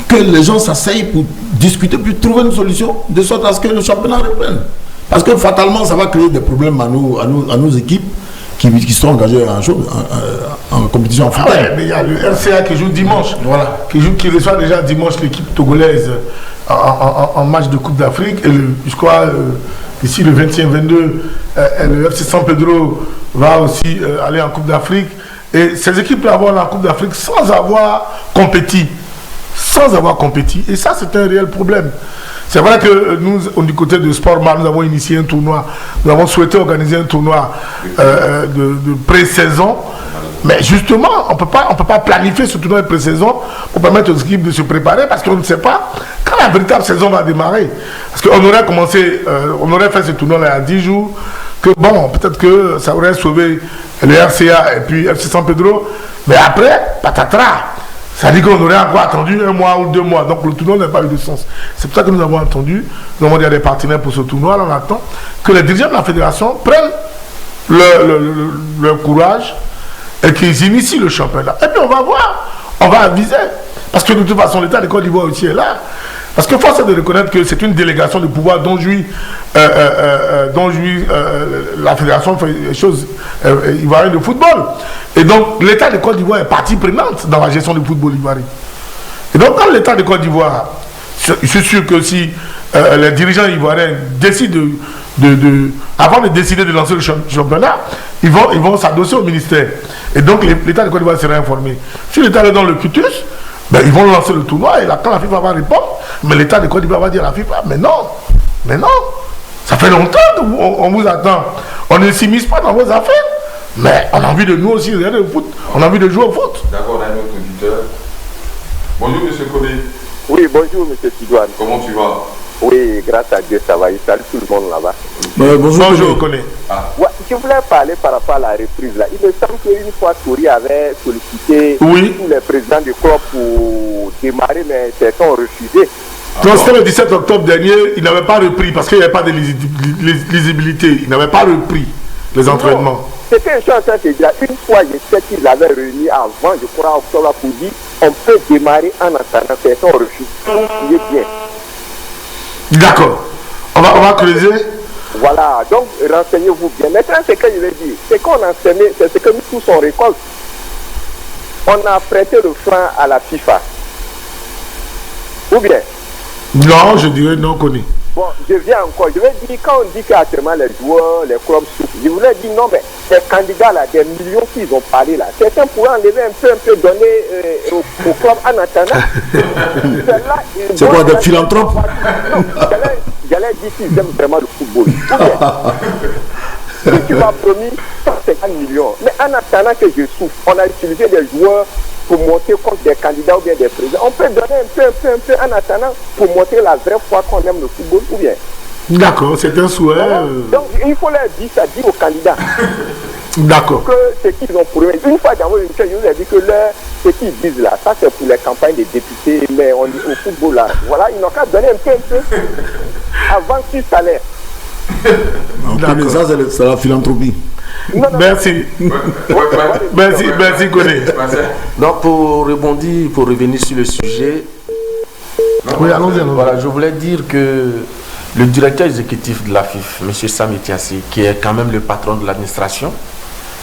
que les gens s'asseyent pour discuter, pour trouver une solution, de sorte à ce que le championnat reprenne. Parce que fatalement, ça va créer des problèmes à nos équipes qui sont engagées en compétition africaine. Mais il y a le RCA qui joue dimanche, voilà. qui reçoit déjà dimanche l'équipe togolaise en match de Coupe d'Afrique. Et je crois, ici le 21-22, le FC San Pedro va aussi aller en Coupe d'Afrique. Et ces équipes-là vont aller en Coupe d'Afrique sans avoir compéti. Et ça, c'est un réel problème. C'est vrai que nous, du côté de Sportman, nous avons initié un tournoi. Nous avons souhaité organiser un tournoi de pré-saison. Mais justement, on peut pas planifier ce tournoi de pré-saison pour permettre aux équipes de se préparer parce qu'on ne sait pas quand la véritable saison va démarrer. Parce qu'on aurait commencé, on aurait fait ce tournoi là il y a 10 jours, que bon, peut-être que ça aurait sauvé le RCA et puis FC San Pedro, mais après, patatras. Ça dit qu'on aurait encore attendu 1 mois ou 2 mois. Donc le tournoi n'a pas eu de sens. C'est pour ça que nous avons attendu. Nous avons dit à des partenaires pour ce tournoi. Alors on attend que les dirigeants de la fédération prennent leur courage et qu'ils initient le championnat. Et puis on va voir. On va aviser. Parce que de toute façon, l'État de Côte d'Ivoire aussi est là. Parce que force est de reconnaître que c'est une délégation de pouvoir dont jouit la fédération fait les choses ivoiriennes de football. Et donc l'État de Côte d'Ivoire est partie prenante dans la gestion du football ivoirien. Et donc quand l'État de Côte d'Ivoire, je suis sûr que si les dirigeants ivoiriens décident avant de décider de lancer le championnat, ils vont s'adosser au ministère. Et donc l'État de Côte d'Ivoire sera informé. Si l'État est dans le cutus, ben, ils vont lancer le tournoi et là, quand la FIFA va répondre, mais l'État de Côte d'Ivoire va dire à la FIFA, mais non, ça fait longtemps qu'on vous attend. On ne s'immisce pas dans vos affaires, mais on a envie de nous aussi regarder le foot, on a envie de jouer au foot. D'accord, on a un autre auditeur. Bonjour M. Kodé. Oui, bonjour M. Sidouane. Comment tu vas? Oui, grâce à Dieu, ça va. Il salue tout le monde là-bas. Bonjour, je vous connais. Ouais, je voulais parler par rapport à la reprise là. Il me semble qu'une fois, Tori avait sollicité tous les présidents du club pour démarrer, mais certains ont refusé. Donc c'était le 17 octobre dernier, il n'avait pas repris parce qu'il n'y avait pas de lisibilité. Il n'avait pas repris les entraînements. C'était une chose à te dire. Une fois, je sais qu'ils avaient réuni avant, je crois, octobre, pour dire on peut démarrer en attendant. Certains ont refusé. Il est bien. D'accord. On va creuser. Voilà, donc renseignez-vous bien. Maintenant, c'est que je vais dire, c'est qu'on a enseigné, c'est ce que nous tous on récolte. On a prêté le franc à la FIFA. Ou bien? Non, je dirais non connu. Bon, je viens encore. Je vais dire, quand on dit qu'actuellement les joueurs, les clubs souffrent, je voulais dire non, mais les candidats là, des millions qu'ils ont parlé là, certains pourraient enlever un peu donner au club en attendant. C'est quoi, des philanthropes? Non, j'allais dire qu'ils aiment vraiment le football. Si tu m'as promis 150 millions, mais en attendant que je souffre, on a utilisé des joueurs pour monter contre des candidats ou bien des présidents. On peut donner un peu en attendant pour montrer la vraie fois qu'on aime le football ou bien. D'accord, c'est un souhait. Donc il faut leur dire ça, dire aux candidats. D'accord. Que ce qu'ils ont promis. Une fois dans vos émissions, je vous ai dit que ce qu'ils disent là, ça c'est pour les campagnes des députés, mais on dit au football là. Voilà, ils n'ont qu'à donner un peu avant sur salaire. Ça, c'est la philanthropie. Merci. Merci, Koné. Donc, pour rebondir, pour revenir sur le sujet, oui, allons-y. Voilà, je voulais dire que le directeur exécutif de la FIF, M. Sam Etiassi, qui est quand même le patron de l'administration,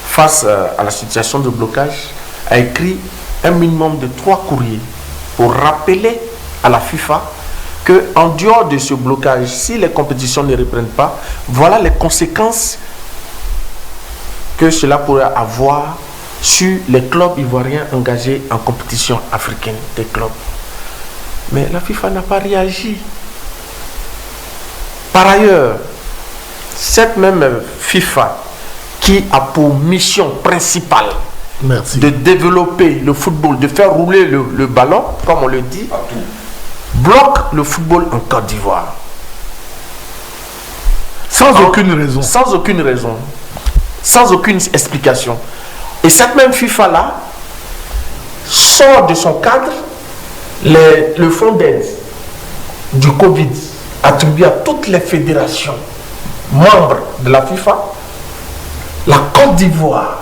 face à la situation de blocage, a écrit un minimum de 3 courriers pour rappeler à la FIFA qu'en dehors de ce blocage, si les compétitions ne reprennent pas, voilà les conséquences que cela pourrait avoir sur les clubs ivoiriens engagés en compétition africaine des clubs. Mais la FIFA n'a pas réagi. Par ailleurs, cette même FIFA qui a pour mission principale de développer le football, de faire rouler le ballon, comme on le dit, bloque le football en Côte d'Ivoire. Sans aucune raison. Sans aucune raison. Sans aucune explication. Et cette même FIFA-là sort de son cadre le fonds d'aide du Covid attribué à toutes les fédérations membres de la FIFA. La Côte d'Ivoire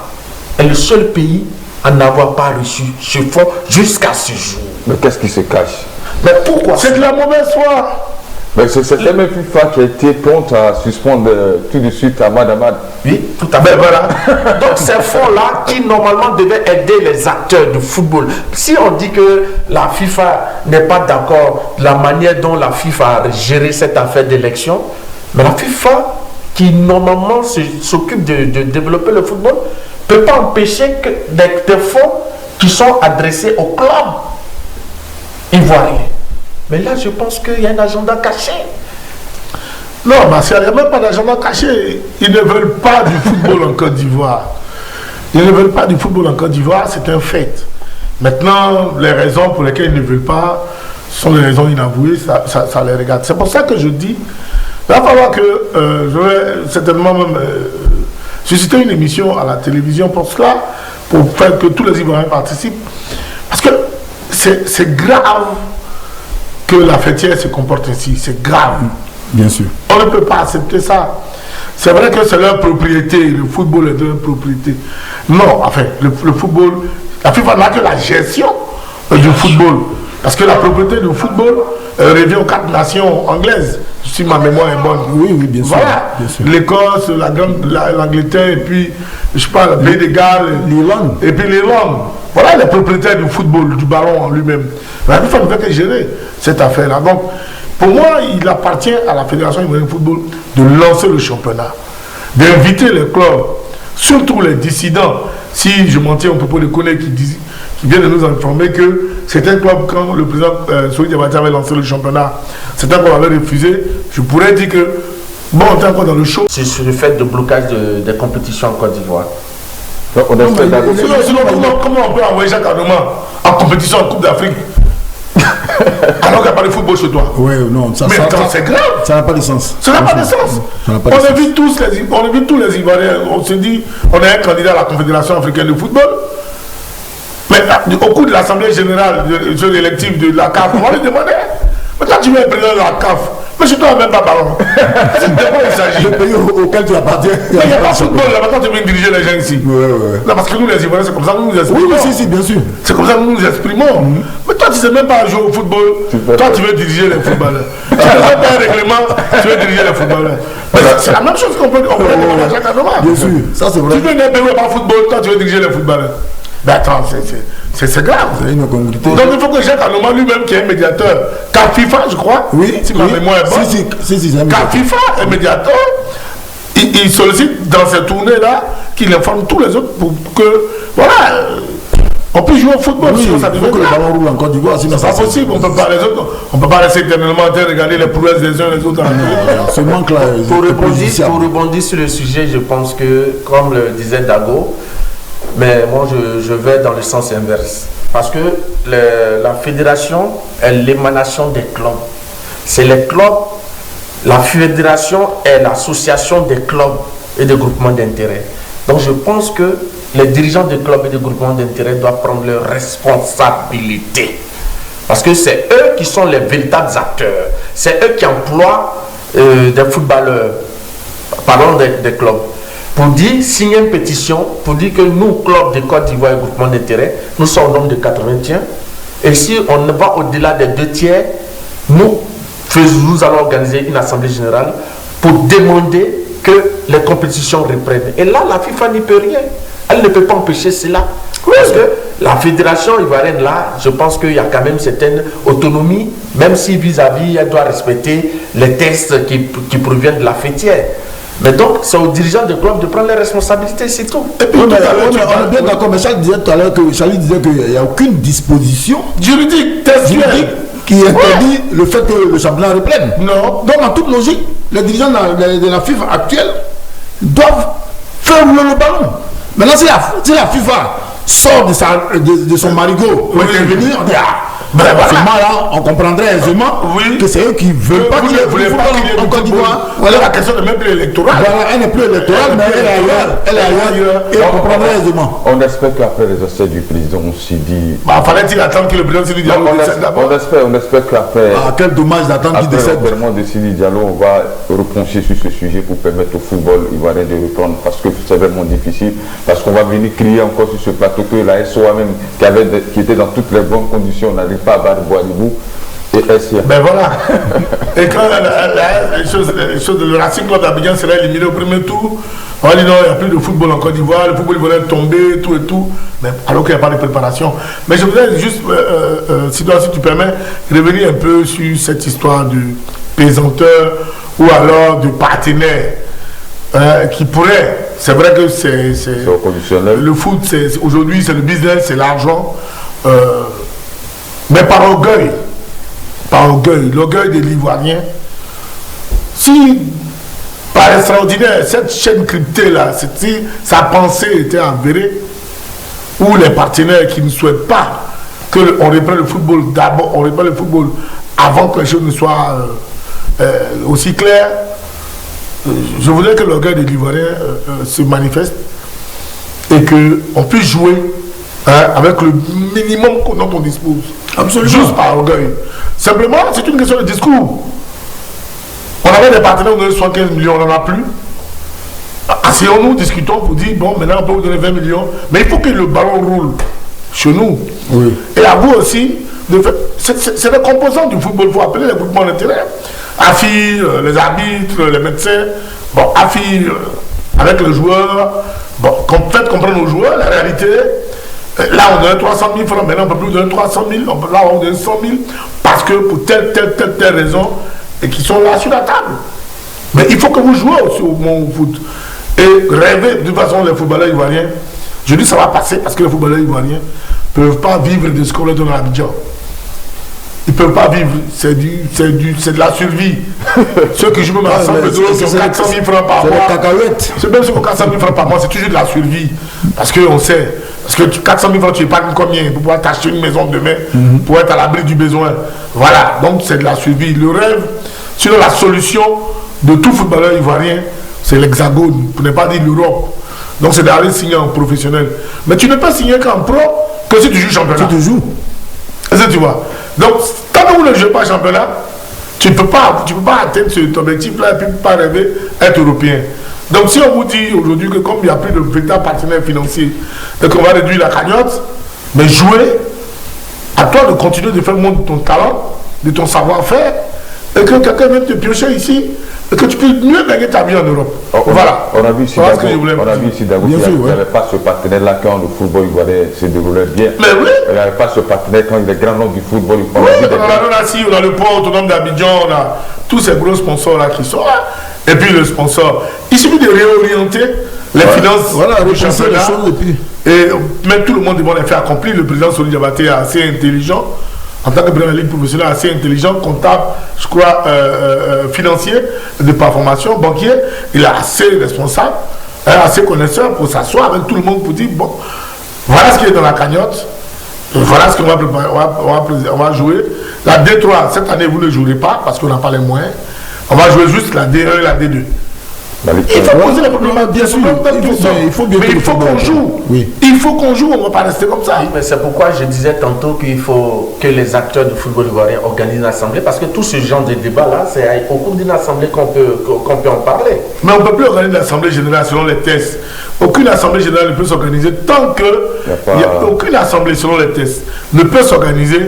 est le seul pays à n'avoir pas reçu ce fonds jusqu'à ce jour. Mais qu'est-ce qui se cache? Mais pourquoi? C'est de la mauvaise foi. Mais c'est cette même FIFA qui a été prompte à suspendre tout de suite Ahmad Ahmad. Oui, tout à fait. Voilà. Donc ces fonds-là qui normalement devaient aider les acteurs du football. Si on dit que la FIFA n'est pas d'accord de la manière dont la FIFA a géré cette affaire d'élection, mais la FIFA qui normalement s'occupe de développer le football ne peut pas empêcher que des fonds qui sont adressés au club ivoirien. Mais là, je pense qu'il y a un agenda caché. Non, parce qu'il n'y a même pas d'agenda caché. Ils ne veulent pas du football en Côte d'Ivoire. Ils ne veulent pas du football en Côte d'Ivoire, c'est un fait. Maintenant, les raisons pour lesquelles ils ne veulent pas sont des raisons inavouées, ça les regarde. C'est pour ça que je dis, il va falloir que je vais certainement même susciter une émission à la télévision pour cela, pour faire que tous les Ivoiriens participent. Parce que c'est grave que la fêtière se comporte ainsi, c'est grave. Bien sûr. On ne peut pas accepter ça. C'est vrai que c'est leur propriété, le football est de leur propriété. Non, enfin, le football, la FIFA n'a que la gestion du football. Parce que la propriété du football revient aux 4 nations anglaises, si ma mémoire est bonne. Oui, bien sûr. Voilà, l'Écosse, l'Angleterre, et puis, je sais pas, le Pays de Galles, l'Irlande. Et puis l'Irlande. Voilà les propriétaires du football, du ballon en lui-même. La FIFA ne fait que gérer cette affaire-là. Donc, pour moi, il appartient à la Fédération ivoirienne de football de lancer le championnat, d'inviter les clubs, surtout les dissidents. Si je mentais un propos de Koné qui vient de nous informer que certains clubs, quand le président Souli Diabaté avait lancé le championnat, certains clubs avaient refusé, je pourrais dire que, bon, on est encore dans le show. C'est sur le fait de blocage des compétitions en Côte d'Ivoire. Sinon, comment on peut envoyer Jacques Anouma en compétition en Coupe d'Afrique alors qu'il n'y a pas de football chez toi? Oui, non, ça c'est grave. Ça n'a pas de sens. Ça n'a pas de sens. On invite tous les Ivoiriens. On se dit, on est un candidat à la Confédération africaine de football. Mais au cours de l'Assemblée générale de l'élective de la CAF, on va lui demander. Mais quand tu veux être président de la CAF, mais chez toi, il n'y a même pas ballon. C'est de quoi il s'agit. Le pays auquel tu appartiens. Il n'y a pas de football là-bas quand tu veux diriger les gens ici. Non, parce que nous, les Ivoiriens, c'est comme ça que nous nous exprimons. Oui, si, bien sûr. C'est comme ça que nous nous exprimons. Mais toi, tu ne sais même pas jouer au football. Toi, tu veux diriger les footballeurs. Tu ne sais pas un règlement, tu veux diriger les footballeurs. C'est la même chose qu'on peut demander à Jacques Anouma. Bien sûr, ça c'est vrai. Tu veux n'être pas football, toi, tu veux diriger les footballeurs. Ben attends, c'est grave. C'est une incongruité. Donc il faut que Jacques Anouma lui-même, qui est médiateur, car FIFA, je crois, si ma mémoire est bonne, car FIFA est médiateur, il sollicite dans ces tournées-là qu'il informe tous les autres pour que, voilà, on peut jouer au football. Oui, il faut que le ballon roule en Côte d'Ivoire, sinon c'est pas possible. On peut pas les autres, on peut pas rester éternellement en train de regarder les prouesses des uns et des autres. Ce manque-là. Pour rebondir sur le sujet, je pense que, comme le disait Dago, mais moi je vais dans le sens inverse. Parce que la fédération est l'émanation des clubs. C'est les clubs, la fédération est l'association des clubs et des groupements d'intérêt. Donc je pense que les dirigeants des clubs et des groupements d'intérêt doivent prendre leurs responsabilités. Parce que c'est eux qui sont les véritables acteurs. C'est eux qui emploient des footballeurs, parlons des clubs, pour dire, signer une pétition, pour dire que nous, clubs de Côte d'Ivoire et groupement d'intérêt, nous sommes au nombre de 81. Et si on va au-delà des 2 tiers, nous allons organiser une assemblée générale pour demander que les compétitions reprennent. Et là, la FIFA n'y peut rien. Elle ne peut pas empêcher cela. Parce que la fédération ivoirienne, là, je pense qu'il y a quand même certaine autonomie, même si vis-à-vis, elle doit respecter les tests qui proviennent de la fêtière. Mais donc, c'est aux dirigeants de club de prendre les responsabilités, c'est tout. Et puis, on est bien d'accord, mais Charles disait tout à l'heure qu'il n'y a aucune disposition juridique qui interdit le fait que le championnat reprenne. Non. Donc, en toute logique, les dirigeants de la FIFA actuelle doivent faire rouler le ballon. Maintenant, si la FIFA sort de son marigot pour intervenir, on dit là, on comprendrait aisément que c'est eux qui ne veulent pas qu'il y ait en Côte d'Ivoire. Voilà, la question n'est même plus électorale. Voilà, elle n'est plus électorale, mais elle est ailleurs. Et on comprendrait aisément. On espère qu'après les essais du président, on s'y dit. Fallait-il attendre que le président Sidi Diallo décède d'abord? On espère qu'après. Quel dommage d'attendre qu'il décède. Après l'enterrement de Sidi Diallo, on va repencher sur ce sujet pour permettre au football ivoirien de reprendre. Parce que c'est vraiment difficile. Parce qu'on va venir crier encore sur ce plateau que la SOA même, qui était dans toutes les bonnes conditions, n'arrive pas à battre Boadibou et SIA. Ben voilà. Et quand le Racing Club d'Abidjan sera éliminé au premier tour, on va dire non, il n'y a plus de football en Côte d'Ivoire, le football ivoirien est tombé, tout et tout, mais alors qu'il n'y a pas de préparation. Mais je voudrais juste, si tu permets, revenir un peu sur cette histoire du pesanteur ou alors du partenaire qui pourrait, c'est vrai que c'est le foot, aujourd'hui c'est le business, c'est l'argent, mais par orgueil, l'orgueil de l'Ivoirien, si pas extraordinaire. Cette chaîne cryptée-là, sa pensée était avérée, où les partenaires qui ne souhaitent pas qu'on reprenne le football d'abord, on reprenne le football avant que les choses ne soient aussi claires. Je voudrais que l'orgueil des Ivoiriens se manifeste et qu'on puisse jouer avec le minimum dont on dispose. Absolument. Juste par orgueil. Simplement, c'est une question de discours. On avait des partenaires, on donnait 75 millions, on n'en a plus. Asseyons-nous, discutons pour dire, bon, maintenant on peut vous donner 20 millions, mais il faut que le ballon roule chez nous. Oui. Et à vous aussi, c'est les composants du football, il faut appeler les groupements d'intérêt. AFI, les arbitres, les médecins, bon, AFI avec les joueurs, bon, faites comprendre aux joueurs la réalité. Là, on donne 300 000 francs, maintenant on ne peut plus donner 300 000, là on donne 100 000, parce que pour telle raison, et qui sont là sur la table. Mais il faut que vous jouez aussi au foot. Et rêver, de toute façon, les footballeurs ivoiriens, je dis ça va passer parce que les footballeurs ivoiriens ne peuvent pas vivre de ce qu'on leur donne à Abidjan. Ils ne peuvent pas vivre, c'est de la survie. Ceux qui jouent même ensemble, qui ont 400 000 francs par mois. C'est même ceux qui ont 400 000 francs par mois, c'est toujours de la survie. Parce qu'on sait, parce que 400 000 francs, tu épargnes combien pour pouvoir t'acheter une maison demain, pour être à l'abri du besoin. Voilà, donc c'est de la survie. Le rêve, sinon la solution de tout footballeur ivoirien, c'est l'Hexagone, pour ne pas dire l'Europe. Donc c'est d'aller signer en professionnel. Mais tu ne peux signer qu'en pro que si tu joues championnat. Si tu joues. Est-ce que tu vois? Donc, quand vous ne jouez pas championnat, tu ne peux pas atteindre cet objectif-là et puis pas rêver être européen. Donc, si on vous dit aujourd'hui que comme il n'y a plus de véritable partenaire financier et qu'on va réduire la cagnotte, mais jouer, à toi de continuer de faire montre de ton talent, de ton savoir-faire, et que quelqu'un vienne te piocher ici, et que tu puisses mieux gagner ta vie en Europe. Voilà. On a vu ici Dago, il n'y avait pas ce partenaire-là quand le football ivoirien se déroulait bien. Mais oui. Il n'y avait pas ce partenaire quand il y a des grands noms du football. Oui, on a le port autonome d'Abidjan, on a tous ces gros sponsors-là qui sont là. Et puis le sponsor, il suffit de réorienter les finances du championnat. Et même tout le monde devant les faire accomplir. Le président Soli Diabaté est assez intelligent. En tant que président de la Ligue professionnelle, assez intelligent, comptable, je crois, financier, de par formation, banquier, il est assez responsable, assez connaisseur pour s'asseoir avec tout le monde pour dire, bon, voilà ce qui est dans la cagnotte, voilà ce qu'on va préparer, on va jouer. La D3, cette année, vous ne jouerez pas parce qu'on n'a pas les moyens. On va jouer juste la D1 et la D2. Il faut poser les problèmes, bien sûr. Il faut qu'on joue. Oui. Il faut qu'on joue, on ne va pas rester comme ça. Oui, mais c'est pourquoi je disais tantôt qu'il faut que les acteurs du football ivoirien organisent une assemblée, parce que tout ce genre de débat-là, c'est au cours d'une assemblée qu'on peut en parler. Mais on ne peut plus organiser une assemblée générale selon les tests. Aucune assemblée générale ne peut s'organiser tant que... Aucune assemblée selon les tests ne peut s'organiser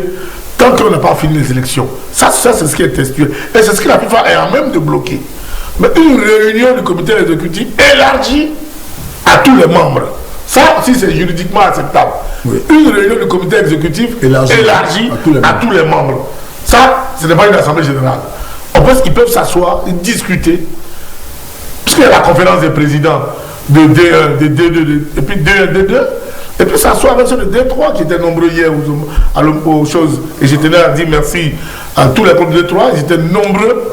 tant qu'on n'a pas fini les élections. Ça c'est ce qui est textuel. Et c'est ce que la FIFA est en même de bloquer. Mais une réunion du comité exécutif élargie à tous les membres. Ça aussi, c'est juridiquement acceptable. Oui. Une réunion du comité exécutif élargie à tous les membres. Ça, ce n'est pas une assemblée générale. En fait, ils peuvent s'asseoir et discuter. Puisqu'il y a la conférence des présidents de D1, de D2, et puis D1, D2, et puis s'asseoir avec ceux de D3 qui étaient nombreux hier aux choses. Et je tenais à dire merci à tous les groupes de D3. Ils étaient nombreux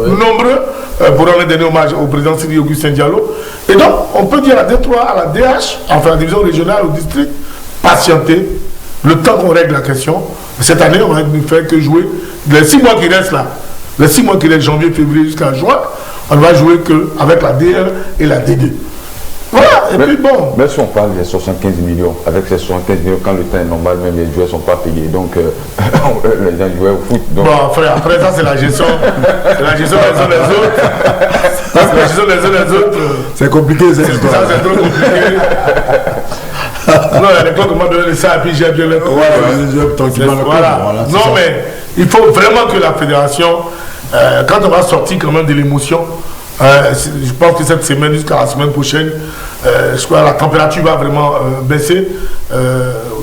pour rendre dernier hommage au président Sidi Augustin Diallo. Et donc, on peut dire à D3, à la DH, enfin à la division régionale, au district, patienter le temps qu'on règle la question. Cette année, on va ne faire que jouer les 6 mois qui restent là. Les 6 mois qui restent, janvier, février jusqu'à juin, on ne va jouer qu'avec la D1 et la D2. Voilà, et puis bon. Même si on parle des 75 millions, avec ces 75 millions, quand le temps est normal, même les joueurs ne sont pas payés. Donc, les gens jouent au foot. Donc... Bon, frère, après ça, c'est la gestion. C'est la gestion des uns des autres. Parce que la gestion des uns des autres. C'est compliqué, cette histoire. Ça, c'est trop compliqué. Non, il y a des clubs qui m'ont donné ça, et puis j'ai bien les voilà. Non, mais il faut vraiment que la fédération, quand on va sortir quand même de l'émotion, je pense que cette semaine, jusqu'à la semaine prochaine, je crois que la température va vraiment baisser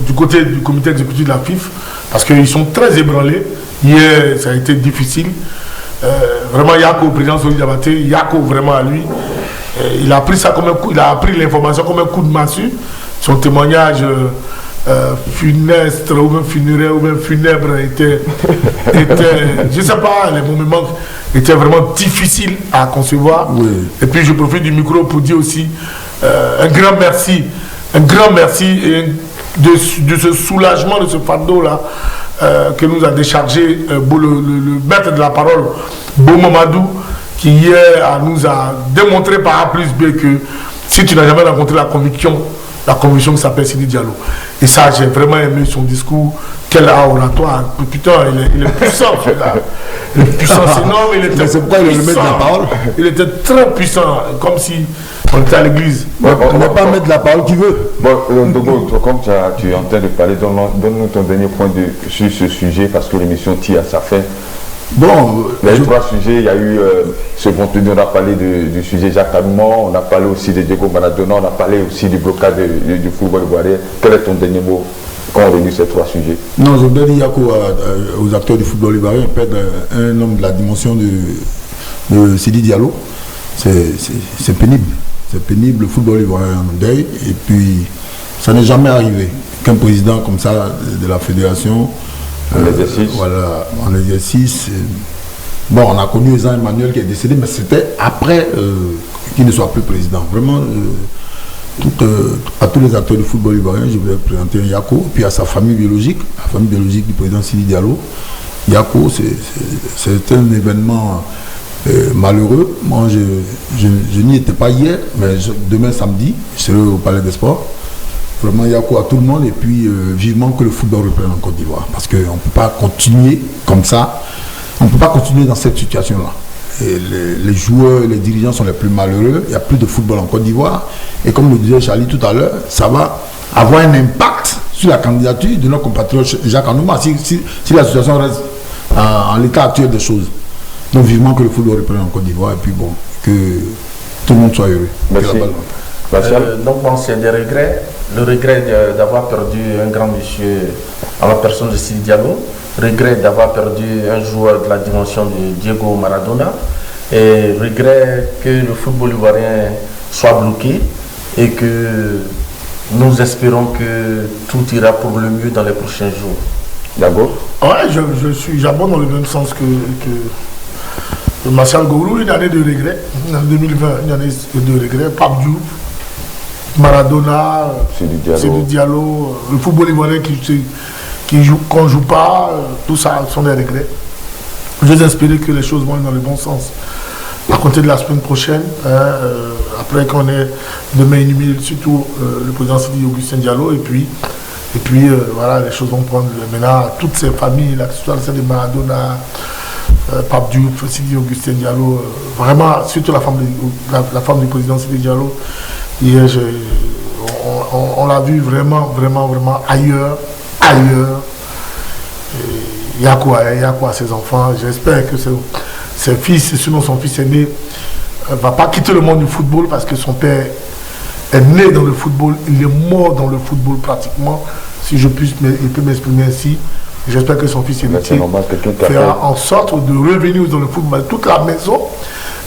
du côté du comité exécutif de la FIF, parce qu'ils sont très ébranlés. Hier, ça a été difficile. Vraiment, Yako, le président Soli Diabaté, Yako vraiment à lui, il a pris ça comme un coup, il a pris l'information comme un coup de massue. Son témoignage funestre ou même funéraire ou même funèbre était je ne sais pas les moments était vraiment difficile à concevoir. Oui. Et puis je profite du micro pour dire aussi un grand merci et de ce soulagement, de ce fardeau-là que nous a déchargé le maître de la parole, Beau Mamadou, qui hier nous a démontré par A plus B que si tu n'as jamais rencontré la conviction qui s'appelle Sidi Diallo. Et ça, j'ai vraiment aimé son discours. Quel oratoire. Putain, il est puissant, celui-là. Il est puissant, c'est énorme. C'est pourquoi il est le maître de la parole. Il était très puissant, comme si on était à l'église. On n'a pas mettre de la parole qui veut. Bon, Dogo, comme tu es en train de parler, donne-nous ton dernier point sur ce sujet, parce que l'émission tire à sa fin. Bon, il y a eu 3 sujets. Il y a eu ce contenu, on a parlé du sujet Jacques Anouma, on a parlé aussi de Diego Maradona, on a parlé aussi du blocage du football ivoirien. Quel est ton dernier mot quand on réunit ces 3 sujets? Non, je voudrais dire aux acteurs du football ivoirien, perdre un homme de la dimension de Sidi Diallo, c'est pénible. C'est pénible, le football ivoirien en deuil. Et puis, ça n'est jamais arrivé qu'un président comme ça de la fédération, en exercice. Bon, on a connu Jean-Emmanuel qui est décédé, mais c'était après qu'il ne soit plus président. Vraiment, à tous les acteurs du football ivoirien, je voulais présenter Yako, puis à sa famille biologique, la famille biologique du président Sidi Diallo. Yako, c'est un événement malheureux. Moi, je n'y étais pas hier, mais demain samedi, je serai au Palais des Sports. Vraiment, Yako à tout le monde, et puis vivement que le football reprenne en Côte d'Ivoire. Parce qu'on ne peut pas continuer comme ça, on ne peut pas continuer dans cette situation-là. Et les joueurs, les dirigeants sont les plus malheureux, il n'y a plus de football en Côte d'Ivoire. Et comme le disait Charlie tout à l'heure, ça va avoir un impact sur la candidature de notre compatriote Jacques Anouma, si la situation reste en l'état actuel des choses. Donc vivement que le football reprenne en Côte d'Ivoire, et puis bon, que tout le monde soit heureux. Merci. Donc bon, c'est des regrets. Le regret d'avoir perdu un grand monsieur en la personne de Sidi Diallo, regret d'avoir perdu un joueur de la dimension de Diego Maradona, et regret que le football ivoirien soit bloqué et que nous espérons que tout ira pour le mieux dans les prochains jours. D'abord Ouais, j'abonde dans le même sens que Martial Gourou, une année de regret. En 2020, une année de regret. Pape Diouf, Maradona, Sidi Diallo, le football ivoirien qu'on ne joue pas, tout ça sont des regrets. J'ose espérer que les choses vont dans le bon sens. À compter de la semaine prochaine, après qu'on ait demain inhumé surtout le président Sidi Augustin Diallo, et puis voilà, les choses vont prendre maintenant toutes ces familles, celle de Maradona, Pape Diouf, Sidi Augustin Diallo, vraiment, surtout la femme du président Sidi Diallo. Hier, on l'a vu vraiment ailleurs. Yako a ses enfants. J'espère que ses fils, sinon son fils aîné, ne va pas quitter le monde du football, parce que son père est né dans le football, il est mort dans le football pratiquement, si il peut m'exprimer ainsi. J'espère que son fils aîné fera en sorte de revenir dans le football. Toute la maison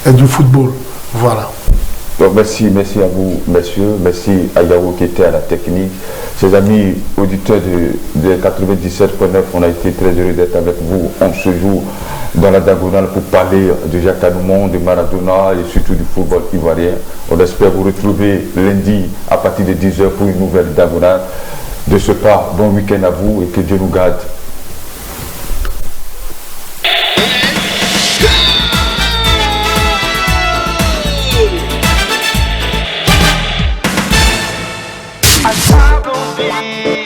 est du football. Voilà. Donc merci à vous, messieurs, merci à Yao qui était à la technique. Ses amis auditeurs de 97.9, on a été très heureux d'être avec vous en ce jour dans la diagonale pour parler de Jacques Anouma, de Maradona et surtout du football ivoirien. On espère vous retrouver lundi à partir de 10h pour une nouvelle diagonale. De ce pas, bon week-end à vous et que Dieu nous garde. I